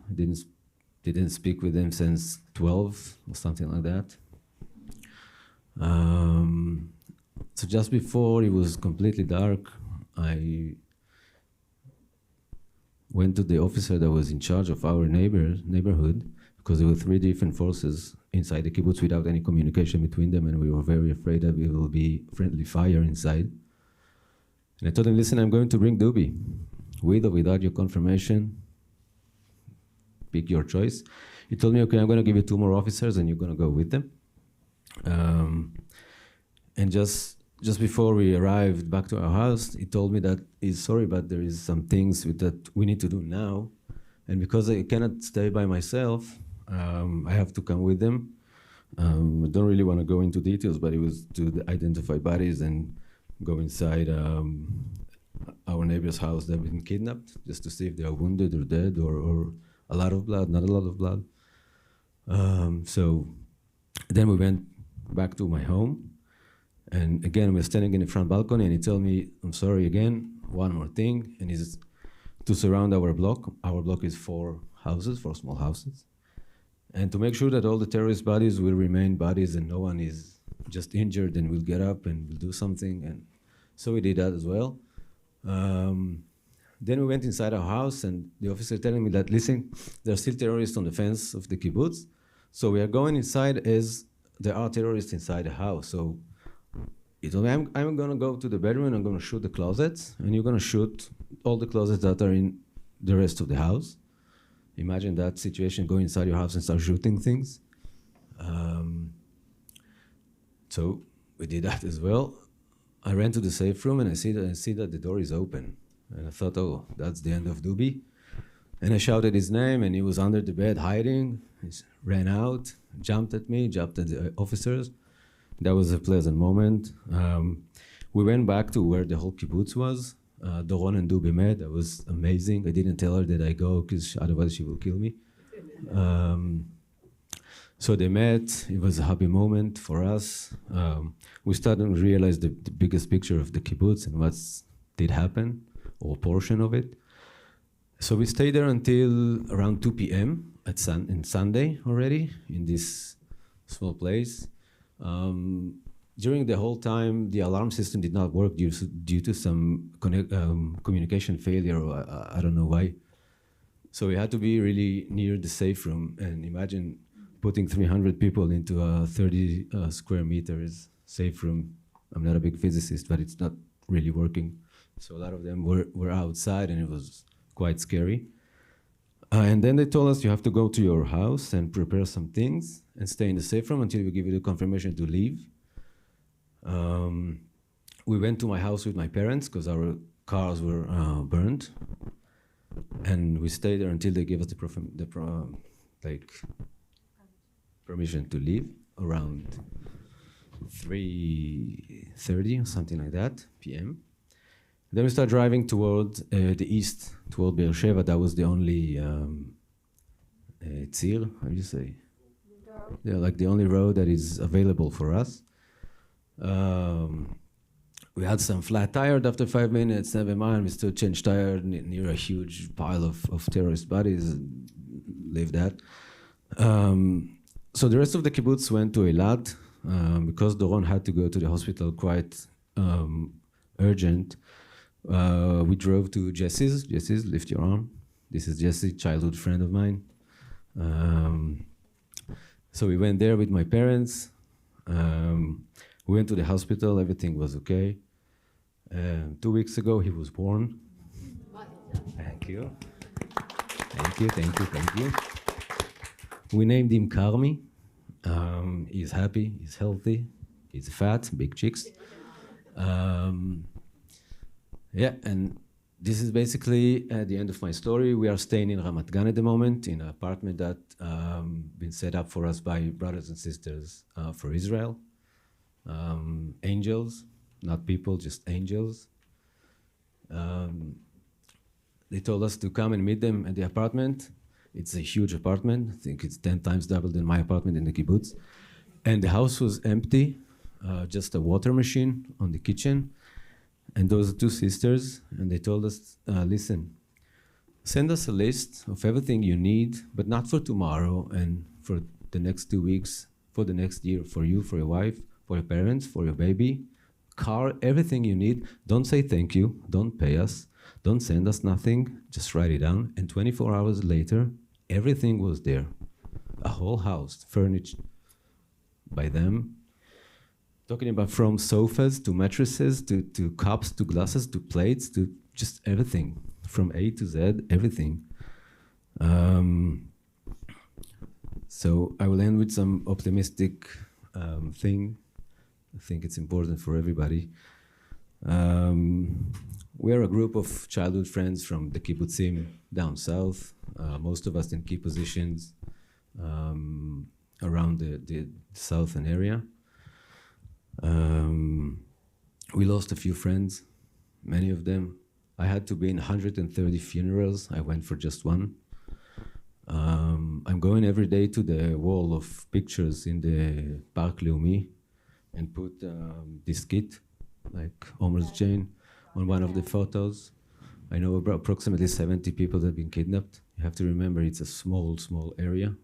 Didn't speak with them since 12 or something like that. So just before it was completely dark, I went to the officer that was in charge of our neighborhood, because there were 3 different forces inside the kibbutz without any communication between them, and we were very afraid that we will be friendly fire inside. And I told him, listen, I'm going to bring Dubi, with or without your confirmation. Pick your choice. He told me, okay, I'm going to give you 2 more officers and you're going to go with them. And just before we arrived back to our house, he told me that he's sorry, but there is some things that we need to do now. And because I cannot stay by myself, I have to come with them. I don't really want to go into details, but it was to identify bodies and go inside our neighbor's house that have been kidnapped, just to see if they are wounded or dead or a lot of blood, not a lot of blood. So then we went back to my home, and again we're standing in the front balcony, and he told me, I'm sorry again, one more thing, and it's to surround our block. Our block is 4 houses, 4 small houses, and to make sure that all the terrorist bodies will remain bodies and no one is just injured and will get up and will do something. And so we did that as well. Then we went inside our house, and the officer telling me that, listen, there are still terrorists on the fence of the kibbutz, so we are going inside as there are terrorists inside the house. So he told me, I'm going to go to the bedroom, and I'm going to shoot the closets, and you're going to shoot all the closets that are in the rest of the house. Imagine that situation, go inside your house and start shooting things. So we did that as well. I ran to the safe room, and I see that the door is open. And I thought, oh, that's the end of Dubi. And I shouted his name, and he was under the bed hiding. He ran out, jumped at me, jumped at the officers. That was a pleasant moment. We went back to where the whole kibbutz was. Doron and Dubi met. That was amazing. I didn't tell her that I go, because otherwise she will kill me. So they met. It was a happy moment for us. We started to realize the biggest picture of the kibbutz and what did happen, or portion of it. So we stayed there until around 2 p.m. in Sunday already, in this small place. During the whole time, the alarm system did not work due to some communication failure, or I don't know why. So we had to be really near the safe room, and imagine putting 300 people into a 30 square meters safe room. I'm not a big physicist, but it's not really working. So a lot of them were outside, and it was quite scary. And then they told us, you have to go to your house and prepare some things and stay in the safe room until we give you the confirmation to leave. We went to my house with my parents because our cars were burned. And we stayed there until they gave us permission to leave around 3:30 or something like that, p.m. Then we start driving toward the east, toward Be'er Sheva. That was the only tzir, how do you say? Yeah, like the only road that is available for us. We had some flat tires after 5 minutes, never mind. We still changed tire near a huge pile of terrorist bodies. Leave that. So the rest of the kibbutz went to Eilat because Doron had to go to the hospital quite urgent. We drove to Jesse's. Jesse's, lift your arm. This is Jesse, childhood friend of mine. So we went there with my parents. We went to the hospital, everything was okay. 2 weeks ago, he was born. Thank you. Thank you, thank you, thank you. We named him Karmi. He's happy, he's healthy, he's fat, big cheeks. Yeah, and this is basically the end of my story. We are staying in Ramat Gan at the moment, in an apartment that been set up for us by brothers and sisters for Israel. Angels, not people, just angels. They told us to come and meet them at the apartment. It's a huge apartment. I think it's 10 times double than my apartment in the kibbutz. And the house was empty, just a water machine on the kitchen. And those two sisters, and they told us, listen, send us a list of everything you need, but not for tomorrow and for the next 2 weeks, for the next year, for you, for your wife, for your parents, for your baby, car, everything you need. Don't say thank you, don't pay us, don't send us nothing, just write it down. And 24 hours later, everything was there. A whole house, furnished by them. Talking about from sofas to mattresses to cups to glasses to plates to just everything, from A to Z, everything. So I will end with some optimistic thing. I think it's important for everybody. We are a group of childhood friends from the kibbutzim down south, most of us in key positions around the southern area. We lost a few friends, many of them. I had to be in 130 funerals. I went for just one. I'm going every day to the wall of pictures in the Park Leumi and put this kit, like Omer's chain, on one of the photos. I know about approximately 70 people that have been kidnapped. You have to remember it's a small area,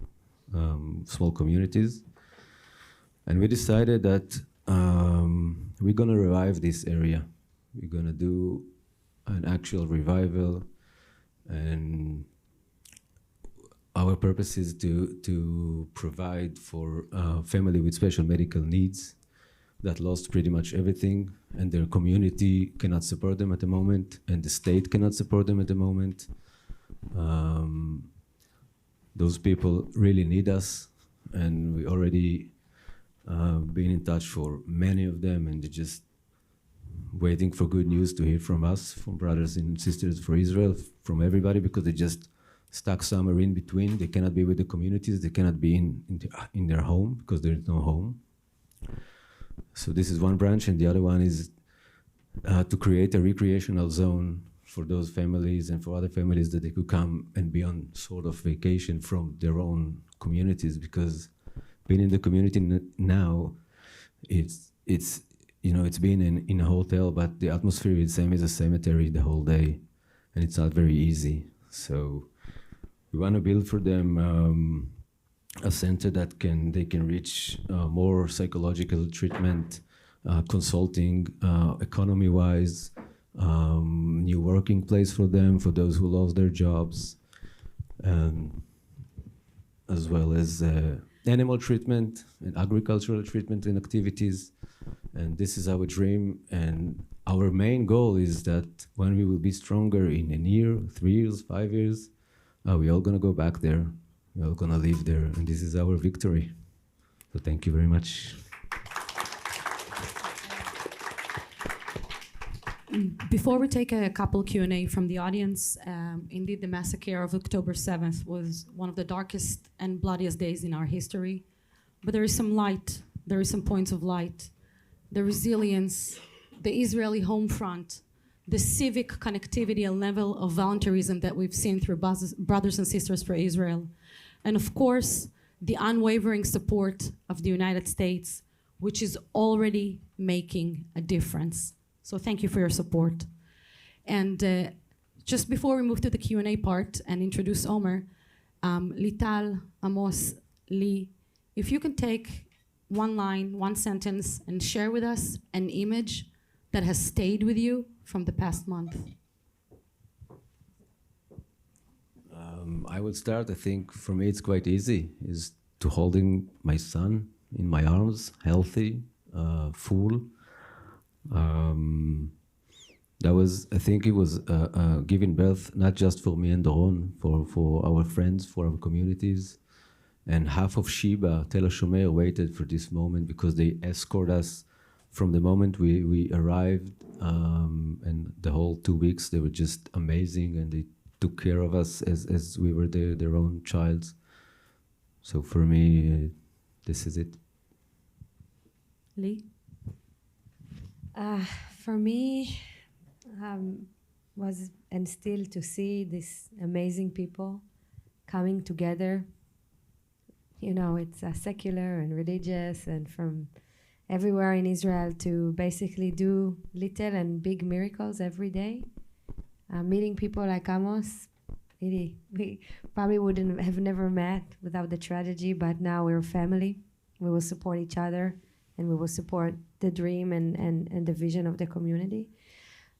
small communities. And we decided that we're gonna revive this area. We're gonna do an actual revival, and our purpose is to provide for family with special medical needs that lost pretty much everything, and their community cannot support them at the moment, and the state cannot support them at the moment. Those people really need us, and we already been in touch for many of them, and they're just waiting for good news to hear from us, from brothers and sisters for Israel, from everybody, because they just stuck somewhere in between. They cannot be with the communities, they cannot be in their home because there is no home. So this is one branch, and the other one is to create a recreational zone for those families and for other families that they could come and be on sort of vacation from their own communities, because being in the community now, it's being in a hotel, but the atmosphere is the same as a cemetery the whole day, and it's not very easy. So we want to build for them a center that they can reach more psychological treatment, consulting, economy-wise, new working place for them, for those who lost their jobs, as well as animal treatment and agricultural treatment and activities. And this is our dream, and our main goal is that when we will be stronger in a year, 3 years, 5 years, we're all gonna go back there, we're all gonna live there, and this is our victory. So thank you very much. Before we take a couple Q&A from the audience, indeed the massacre of October 7th was one of the darkest and bloodiest days in our history. But there is some light, there is some points of light. The resilience, the Israeli home front, the civic connectivity and level of voluntarism that we've seen through Brothers and Sisters for Israel. And of course, the unwavering support of the United States, which is already making a difference. So thank you for your support. And just before we move to the Q&A part and introduce Omer, Lital, Amos, Lee, If you can take one line, one sentence, and share with us an image that has stayed with you from the past month. I would start, I think for me it's quite easy, is to holding my son in my arms, healthy, full. That was, I think it was giving birth, not just for me and Doron, for our friends, for our communities. And half of Sheba, Tel HaShomer, waited for this moment because they escorted us from the moment we arrived, and the whole 2 weeks, they were just amazing, and they took care of us as we were their own childs. So for me, this is it. Lee? For me, was and still to see these amazing people coming together. You know, it's secular and religious and from everywhere in Israel to basically do little and big miracles every day. Meeting people like Amos, really, we probably wouldn't have never met without the tragedy, but now we're family. We will support each other and we will support the dream and the vision of the community.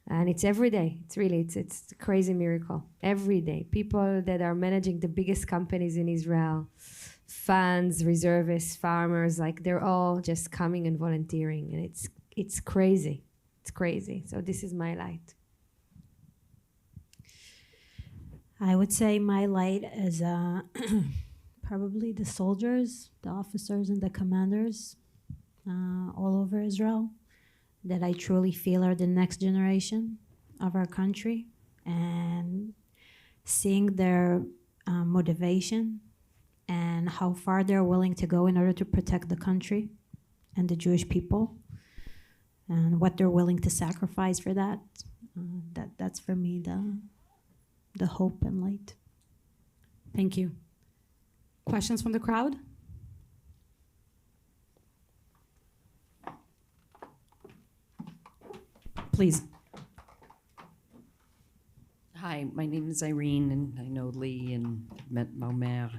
And it's every day. It's a crazy miracle. Every day. People that are managing the biggest companies in Israel, funds, reservists, farmers, like they're all just coming and volunteering. And it's crazy. It's crazy. So this is my light. I would say my light is probably the soldiers, the officers, and the commanders all over Israel that I truly feel are the next generation of our country, and seeing their motivation and how far they're willing to go in order to protect the country and the Jewish people, and what they're willing to sacrifice for that. That's for me the hope and light. Thank you. Questions from the crowd? Please. Hi, my name is Irene, and I know Lee and met Omer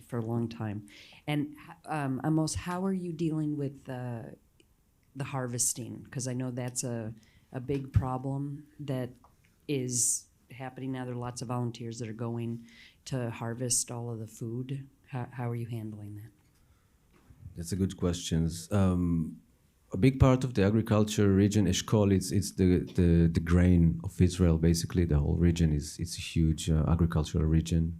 for a long time. And Amos, how are you dealing with the harvesting? Because I know that's a big problem that is happening now. There are lots of volunteers that are going to harvest all of the food. How are you handling that? That's a good question. A big part of the agriculture region, Eshkol, it's the grain of Israel. Basically, the whole region it's a huge agricultural region.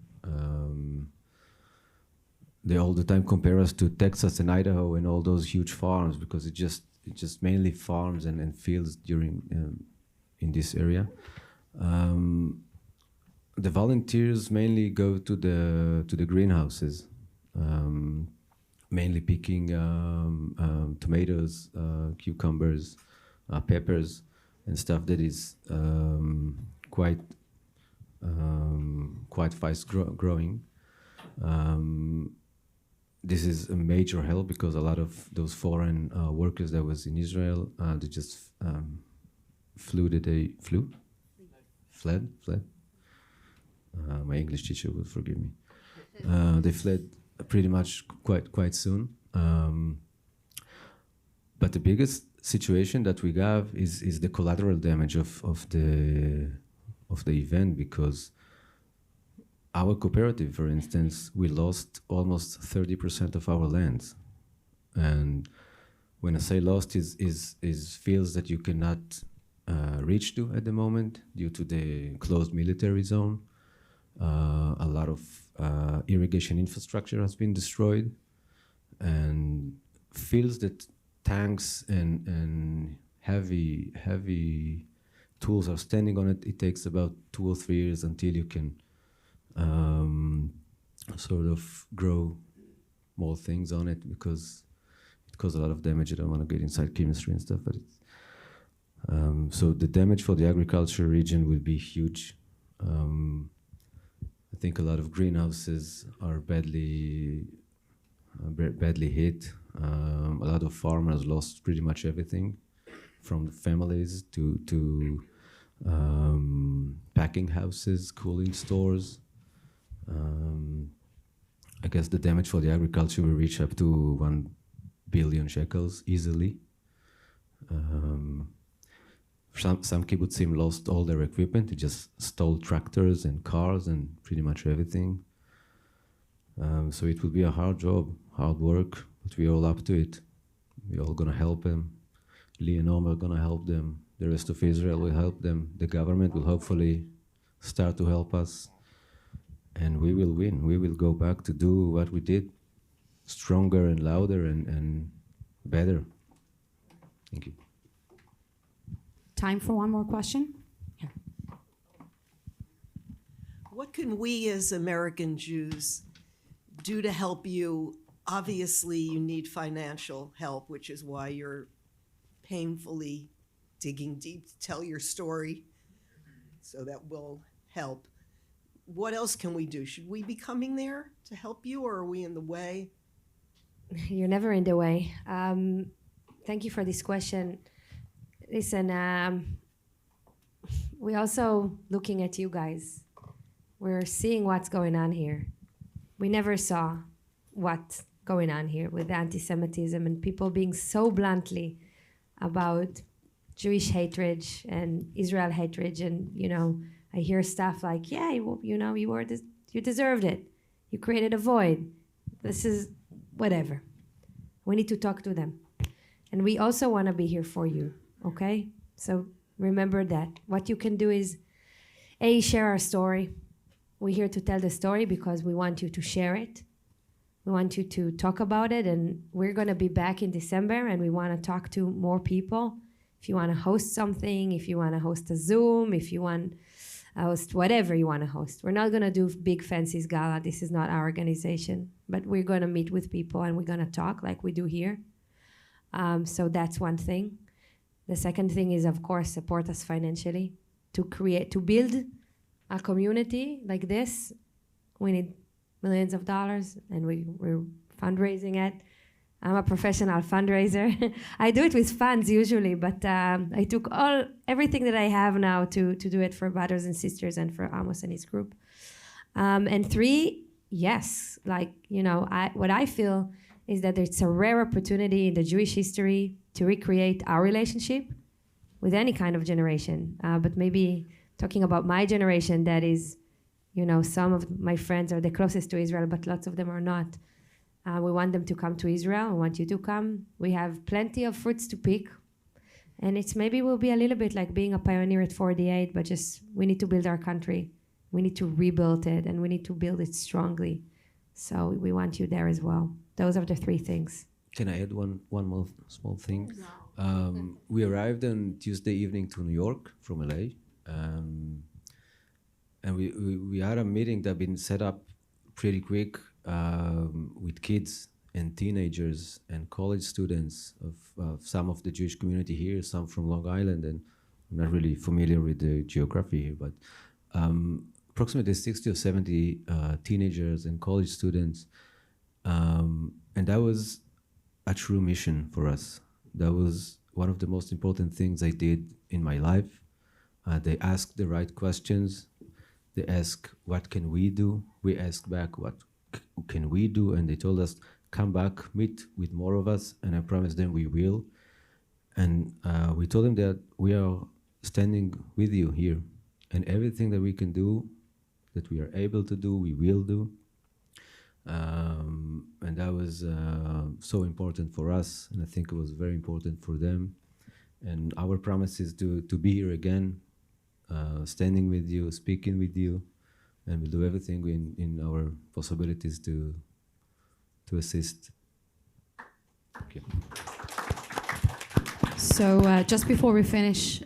They all the time compare us to Texas and Idaho and all those huge farms because it's just mainly farms and fields during in this area. The volunteers mainly go to the greenhouses, mainly picking tomatoes, cucumbers, peppers, and stuff that is quite fast growing. This is a major help because a lot of those foreign workers that was in Israel, they just fled. My English teacher will forgive me. They fled pretty much quite soon. But the biggest situation that we have is the collateral damage of the event, because our cooperative, for instance, we lost almost 30% of our lands. And when I say lost, is fields that you cannot reach to at the moment due to the closed military zone. A lot of irrigation infrastructure has been destroyed, and fields that tanks and heavy tools are standing on it. It takes about 2 or 3 years until you can sort of grow more things on it, because it causes a lot of damage. I don't want to get inside chemistry and stuff, but it's so the damage for the agriculture region will be huge. I think a lot of greenhouses are badly hit. A lot of farmers lost pretty much everything, from families to packing houses, cooling stores. I guess the damage for the agriculture will reach up to 1 billion shekels easily. Some kibbutzim lost all their equipment. They just stole tractors and cars and pretty much everything. So it will be a hard job, hard work, but we're all up to it. We're all gonna help them. Lee and Omer are gonna help them. The rest of Israel will help them. The government will hopefully start to help us. And we will win. We will go back to do what we did, stronger and louder and better. Thank you. Time for one more question? Here. What can we as American Jews do to help you? Obviously, you need financial help, which is why you're painfully digging deep to tell your story, so that will help. What else can we do? Should we be coming there to help you, or are we in the way? You're never in the way. Thank you for this question. Listen, we're also looking at you guys. We're seeing what's going on here. We never saw what's going on here with anti-Semitism and people being so bluntly about Jewish hatred and Israel hatred. And, you know, I hear stuff like, yeah, you deserved it. You created a void. This is whatever. We need to talk to them. And we also want to be here for you, okay? So remember that. What you can do is, A, share our story. We're here to tell the story because we want you to share it. We want you to talk about it, and we're going to be back in December, and we want to talk to more people. If you want to host something, if you want to host a Zoom, if you want to host whatever you want to host. We're not going to do big fancy gala. This is not our organization. But we're going to meet with people, and we're going to talk like we do here. So that's one thing. The second thing is, of course, support us financially. To build a community like this, we need millions of dollars, and we're fundraising it. I'm a professional fundraiser. I do it with funds usually, but I took everything that I have now to do it for brothers and sisters and for Amos and his group. And 3, yes, what I feel is that it's a rare opportunity in the Jewish history to recreate our relationship with any kind of generation. But maybe talking about my generation, that is, some of my friends are the closest to Israel, but lots of them are not. We want them to come to Israel. We want you to come. We have plenty of fruits to pick. And it's maybe will be a little bit like being a pioneer at 48, but just we need to build our country. We need to rebuild it, and we need to build it strongly. So we want you there as well. Those are the 3 things. Can I add one more small thing? We arrived on Tuesday evening to New York from LA. And we had a meeting that had been set up pretty quick with kids and teenagers and college students of some of the Jewish community here, some from Long Island, and I'm not really familiar with the geography here, but approximately 60 or 70 teenagers and college students. And that was a true mission for us. That was one of the most important things I did in my life. They asked the right questions. They asked, what can we do? We asked back, what can we do? And they told us, come back, meet with more of us, and I promise them we will. And we told them that we are standing with you here, and everything that we can do, that we are able to do, we will do. And that was so important for us, and I think it was very important for them. And our promise is to be here again, standing with you, speaking with you, and we'll do everything in our possibilities to assist. Thank you. So just before we finish,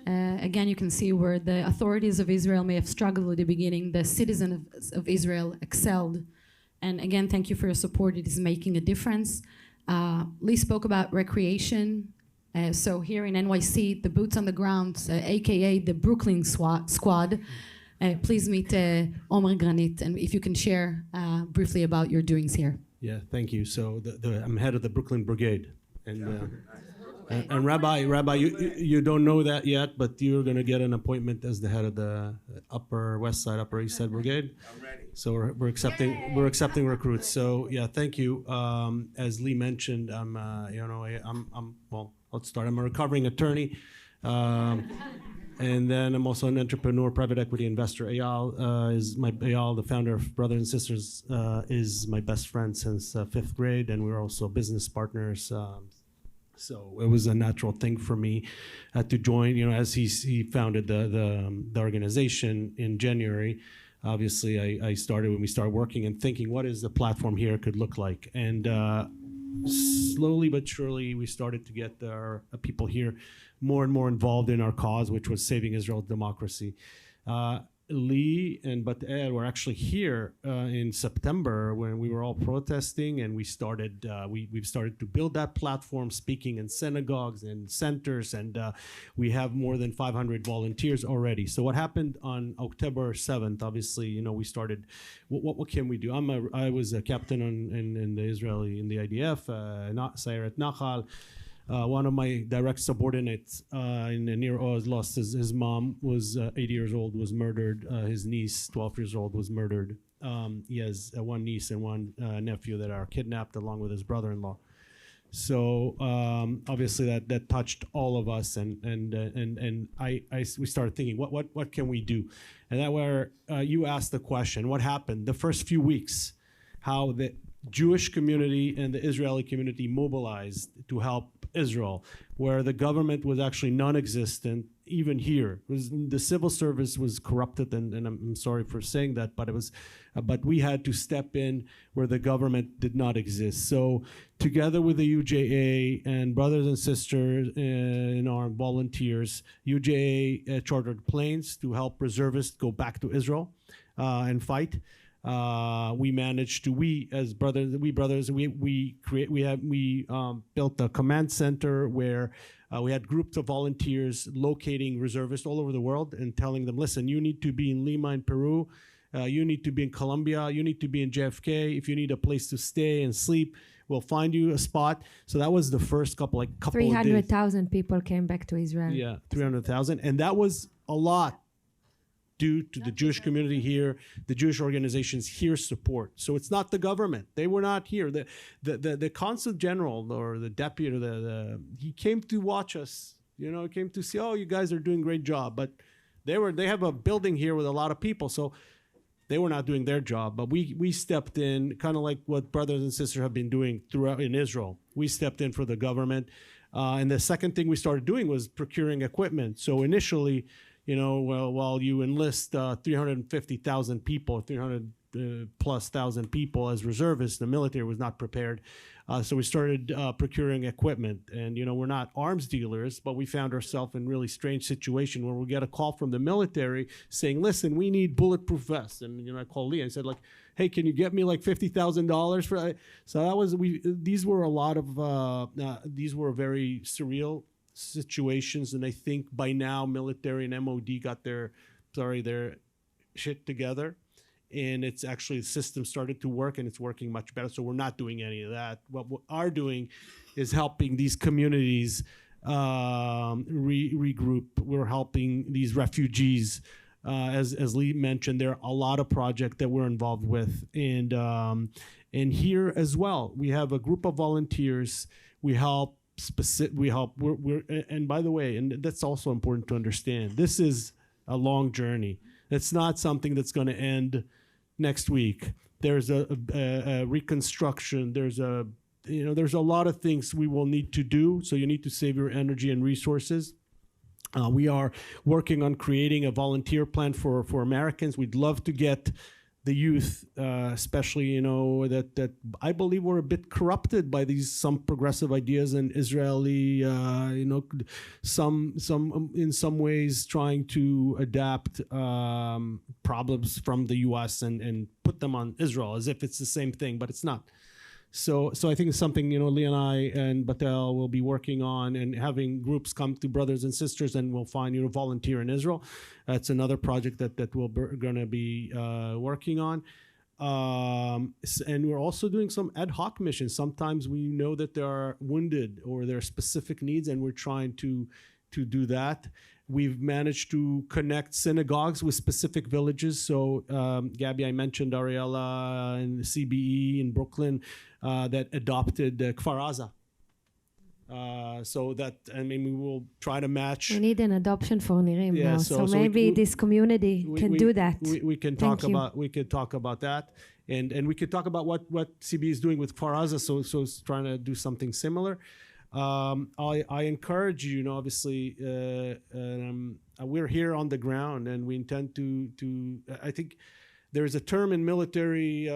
again, you can see where the authorities of Israel may have struggled at the beginning. The citizens of Israel excelled. And again, thank you for your support. It is making a difference. Lee spoke about recreation. So here in NYC, the boots on the ground, AKA the Brooklyn squad. Please meet Omer Granit, and if you can share briefly about your doings here. Yeah, thank you. So I'm head of the Brooklyn Brigade. And And Rabbi, you don't know that yet, but you're going to get an appointment as the head of the Upper West Side, Upper East Side Brigade. I'm ready. So we're accepting recruits. So yeah, thank you. As Lee mentioned, let's start. I'm a recovering attorney, and then I'm also an entrepreneur, private equity investor. Eyal, the founder of Brothers and Sisters, is my best friend since 5th grade, and we're also business partners. So it was a natural thing for me to join. As he founded the organization in January. Obviously, when we started working and thinking, what is the platform here could look like, and slowly but surely we started to get our people here more and more involved in our cause, which was saving Israel's democracy. Lee and Batell were actually here in September when we were all protesting, and we started we've started to build that platform, speaking in synagogues and centers, and we have more than 500 volunteers already. So what happened on October 7th? Obviously, we started. What can we do? I was a captain in the IDF, Sayeret Nachal. One of my direct subordinates in Near Oz lost his mom, was 80 years old, was murdered. His niece, 12 years old, was murdered. He has one niece and one nephew that are kidnapped along with his brother-in-law. So obviously that touched all of us, and we started thinking, what can we do? And that where you asked the question, what happened the first few weeks, how the Jewish community and the Israeli community mobilized to help Israel, where the government was actually non-existent. Even here, the civil service was corrupted, and I'm sorry for saying that, but we had to step in where the government did not exist. So together with the UJA and brothers and sisters and our volunteers, UJA chartered planes to help reservists go back to Israel and fight. We managed to, we built a command center where we had groups of volunteers locating reservists all over the world and telling them, listen, you need to be in Lima in Peru, you need to be in Colombia, you need to be in JFK. If you need a place to stay and sleep, we'll find you a spot. So that was the first couple of days. 300,000 people came back to Israel. Yeah, 300,000, and that was a lot. Due to the Jewish community here, the Jewish organizations here support. So it's not the government. They were not here. The consul general or the deputy, he came to watch us. Came to see, oh, you guys are doing a great job. But they have a building here with a lot of people, so they were not doing their job. But we stepped in, kind of like what brothers and sisters have been doing throughout in Israel. We stepped in for the government. And the second thing we started doing was procuring equipment. So initially, while you enlist 350,000 people, 300,000+ people as reservists, the military was not prepared. So we started procuring equipment. And, we're not arms dealers, but we found ourselves in a really strange situation where we get a call from the military saying, listen, we need bulletproof vests. And, I called Lee and I said, hey, can you get me $50,000 for it? So these were a lot of, these were very surreal situations, and I think by now military and MOD got their shit together, and it's actually the system started to work, and it's working much better. So we're not doing any of that. What we are doing is helping these communities regroup. We're helping these refugees. As Lee mentioned, there are a lot of projects that we're involved with, and here as well, we have a group of volunteers. We help. And by the way, and that's also important to understand, this is a long journey. It's not something that's going to end next week. There's a reconstruction. There's a lot of things we will need to do. So you need to save your energy and resources. We are working on creating a volunteer plan for Americans. We'd love to get the youth, especially, that I believe were a bit corrupted by some progressive ideas in Israeli, some in some ways trying to adapt problems from the U.S. and put them on Israel as if it's the same thing, but it's not. So I think it's something, Lee and I and Batell will be working on, and having groups come to brothers and sisters, and we'll find, volunteer in Israel. That's another project that we're going to be working on. And we're also doing some ad hoc missions. Sometimes we know that there are wounded or there are specific needs, and we're trying to do that. We've managed to connect synagogues with specific villages. So, Gabby, I mentioned Ariella and CBE in Brooklyn that adopted Kfar Aza. So that, I mean, we will try to match. We need an adoption for Nirim Yeah, now. so Maybe this community can do that. We can talk about that, and we could talk about what CB is doing with Kfar Aza. So it's trying to do something similar. I encourage you. Obviously, we're here on the ground, and we intend to. I think there is a term in military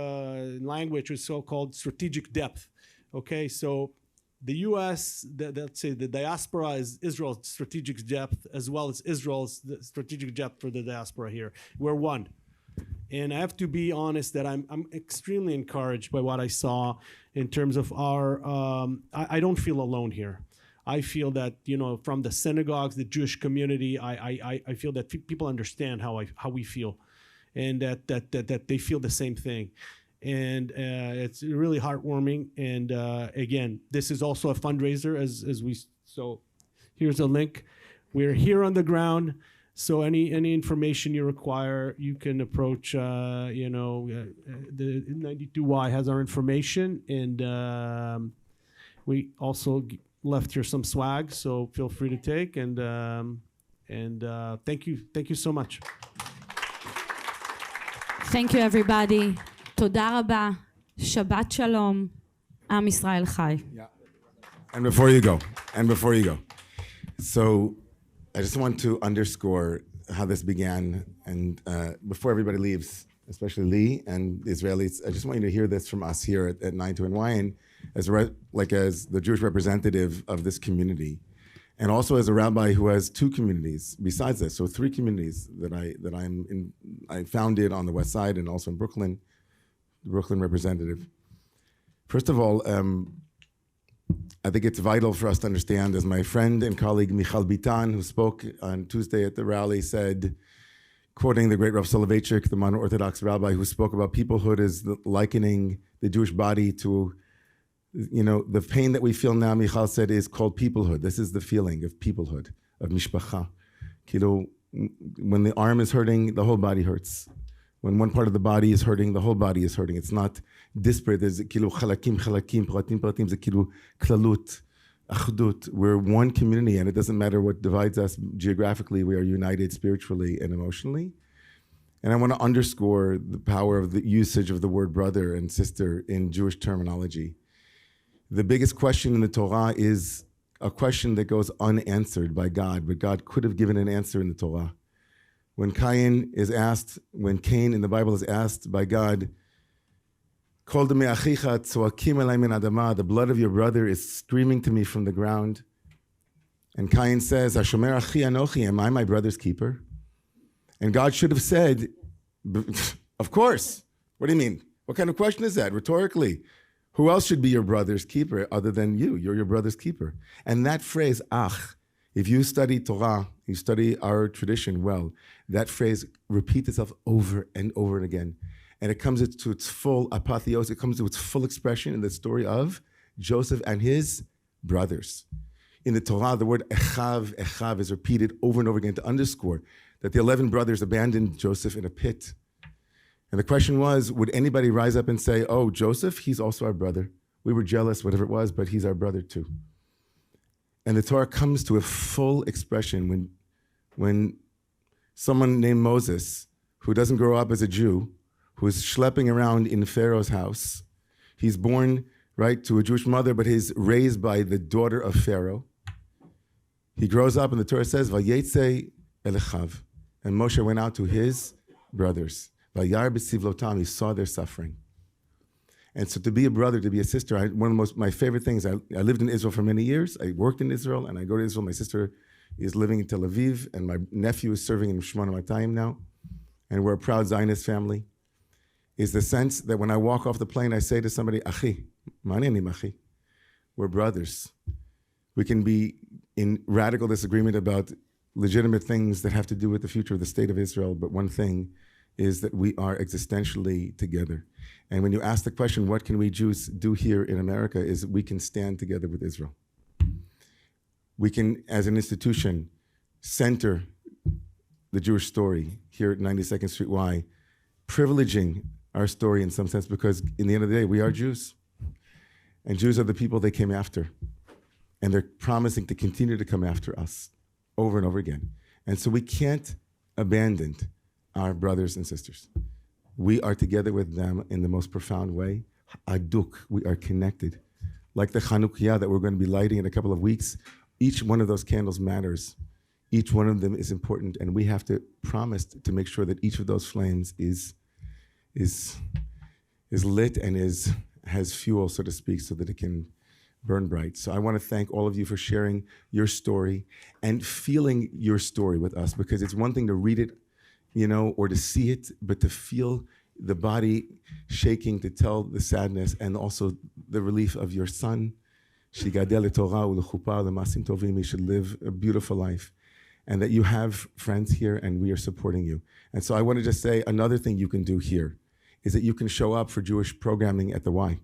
language, which is so-called strategic depth. Okay, so the U.S., let's say the diaspora is Israel's strategic depth, as well as Israel's strategic depth for the diaspora here. We're one. And I have to be honest that I'm extremely encouraged by what I saw in terms of our, I don't feel alone here. I feel that, from the synagogues, the Jewish community, I feel that people understand how we feel, and that they feel the same thing. And it's really heartwarming. And again, this is also a fundraiser so here's a link. We're here on the ground. So any information you require, you can approach, the 92Y has our information, and we also left here some swag, so feel free to take, and thank you so much. Thank you, everybody. תודה רבה. Shabbat Shalom. Am Yisrael Chai. Yeah. And before you go, so I just want to underscore how this began, and before everybody leaves, especially Lee and the Israelis, I just want you to hear this from us here at 92NY, as the Jewish representative of this community, and also as a rabbi who has two communities besides this, so three communities that I founded on the West Side and also in Brooklyn, the Brooklyn representative. First of all, I think it's vital for us to understand, as my friend and colleague Michal Bitan, who spoke on Tuesday at the rally, said, quoting the great Rav Soloveitchik, the modern Orthodox rabbi, who spoke about peoplehood as likening the Jewish body to, the pain that we feel now, Michal said, is called peoplehood. This is the feeling of peoplehood, of mishpacha. When the arm is hurting, the whole body hurts. When one part of the body is hurting, the whole body is hurting. It's not disparate. There's chalakim, pratim, pratim, klalut, achdut. We're one community, and it doesn't matter what divides us geographically. We are united spiritually and emotionally. And I want to underscore the power of the usage of the word brother and sister in Jewish terminology. The biggest question in the Torah is a question that goes unanswered by God, but God could have given an answer in the Torah. When Cain in the Bible is asked by God, the blood of your brother is screaming to me from the ground. And Cain says, Hashomer achi anochi, am I my brother's keeper? And God should have said, of course. What do you mean? What kind of question is that, rhetorically? Who else should be your brother's keeper other than you? You're your brother's keeper. And that phrase, ach, if you study Torah, you study our tradition well, that phrase repeats itself over and over and again. And it comes to its full apotheosis, it comes to its full expression in the story of Joseph and his brothers. In the Torah, the word echav is repeated over and over again to underscore that the 11 brothers abandoned Joseph in a pit. And the question was, would anybody rise up and say, oh, Joseph, he's also our brother. We were jealous, whatever it was, but he's our brother too. And the Torah comes to a full expression when someone named Moses, who doesn't grow up as a Jew, who is schlepping around in Pharaoh's house, he's born, to a Jewish mother, but he's raised by the daughter of Pharaoh. He grows up, and the Torah says, Vayetze elechav. And Moshe went out to his brothers. Vayar b'sivlotam, he saw their suffering. And so to be a brother, to be a sister, one of my favorite things, I lived in Israel for many years. I worked in Israel, and I go to Israel. My sister is living in Tel Aviv, and my nephew is serving in Shmona Matayim now. And we're a proud Zionist family. Is the sense that when I walk off the plane, I say to somebody, Achi, ma'anenim achi. We're brothers. We can be in radical disagreement about legitimate things that have to do with the future of the state of Israel, but one thing is that we are existentially together. And when you ask the question, what can we Jews do here in America, is we can stand together with Israel. We can, as an institution, center the Jewish story here at 92nd Street Y, privileging our story in some sense, because in the end of the day, we are Jews. And Jews are the people they came after. And they're promising to continue to come after us over and over again. And so we can't abandon our brothers and sisters. We are together with them in the most profound way. Aduk, we are connected. Like the Chanukiah that we're going to be lighting in a couple of weeks, each one of those candles matters. Each one of them is important, and we have to promise to make sure that each of those flames is lit and has fuel, so to speak, so that it can burn bright. So I want to thank all of you for sharing your story and feeling your story with us, because it's one thing to read it, or to see it, but to feel the body shaking to tell the sadness and also the relief of your son. He should live a beautiful life, and that you have friends here and we are supporting you. And so I want to just say another thing you can do here is that you can show up for Jewish programming at the Y.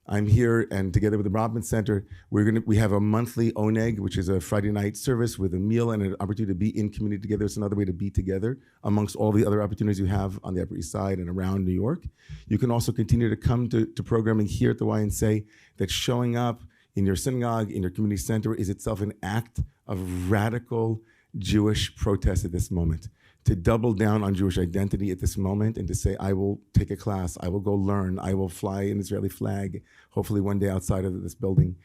I'm here, and together with the Brodman Center, we have a monthly Oneg, which is a Friday night service with a meal and an opportunity to be in community together. It's another way to be together amongst all the other opportunities you have on the Upper East Side and around New York. You can also continue to come to programming here at the Y and say that showing up in your synagogue, in your community center, is itself an act of radical Jewish protest at this moment. To double down on Jewish identity at this moment and to say, I will take a class, I will go learn, I will fly an Israeli flag, hopefully one day outside of this building.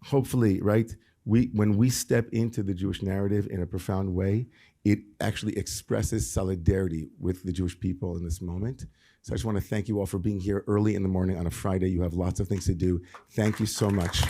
Hopefully, right? When we step into the Jewish narrative in a profound way, it actually expresses solidarity with the Jewish people in this moment. So I just want to thank you all for being here early in the morning on a Friday. You have lots of things to do. Thank you so much.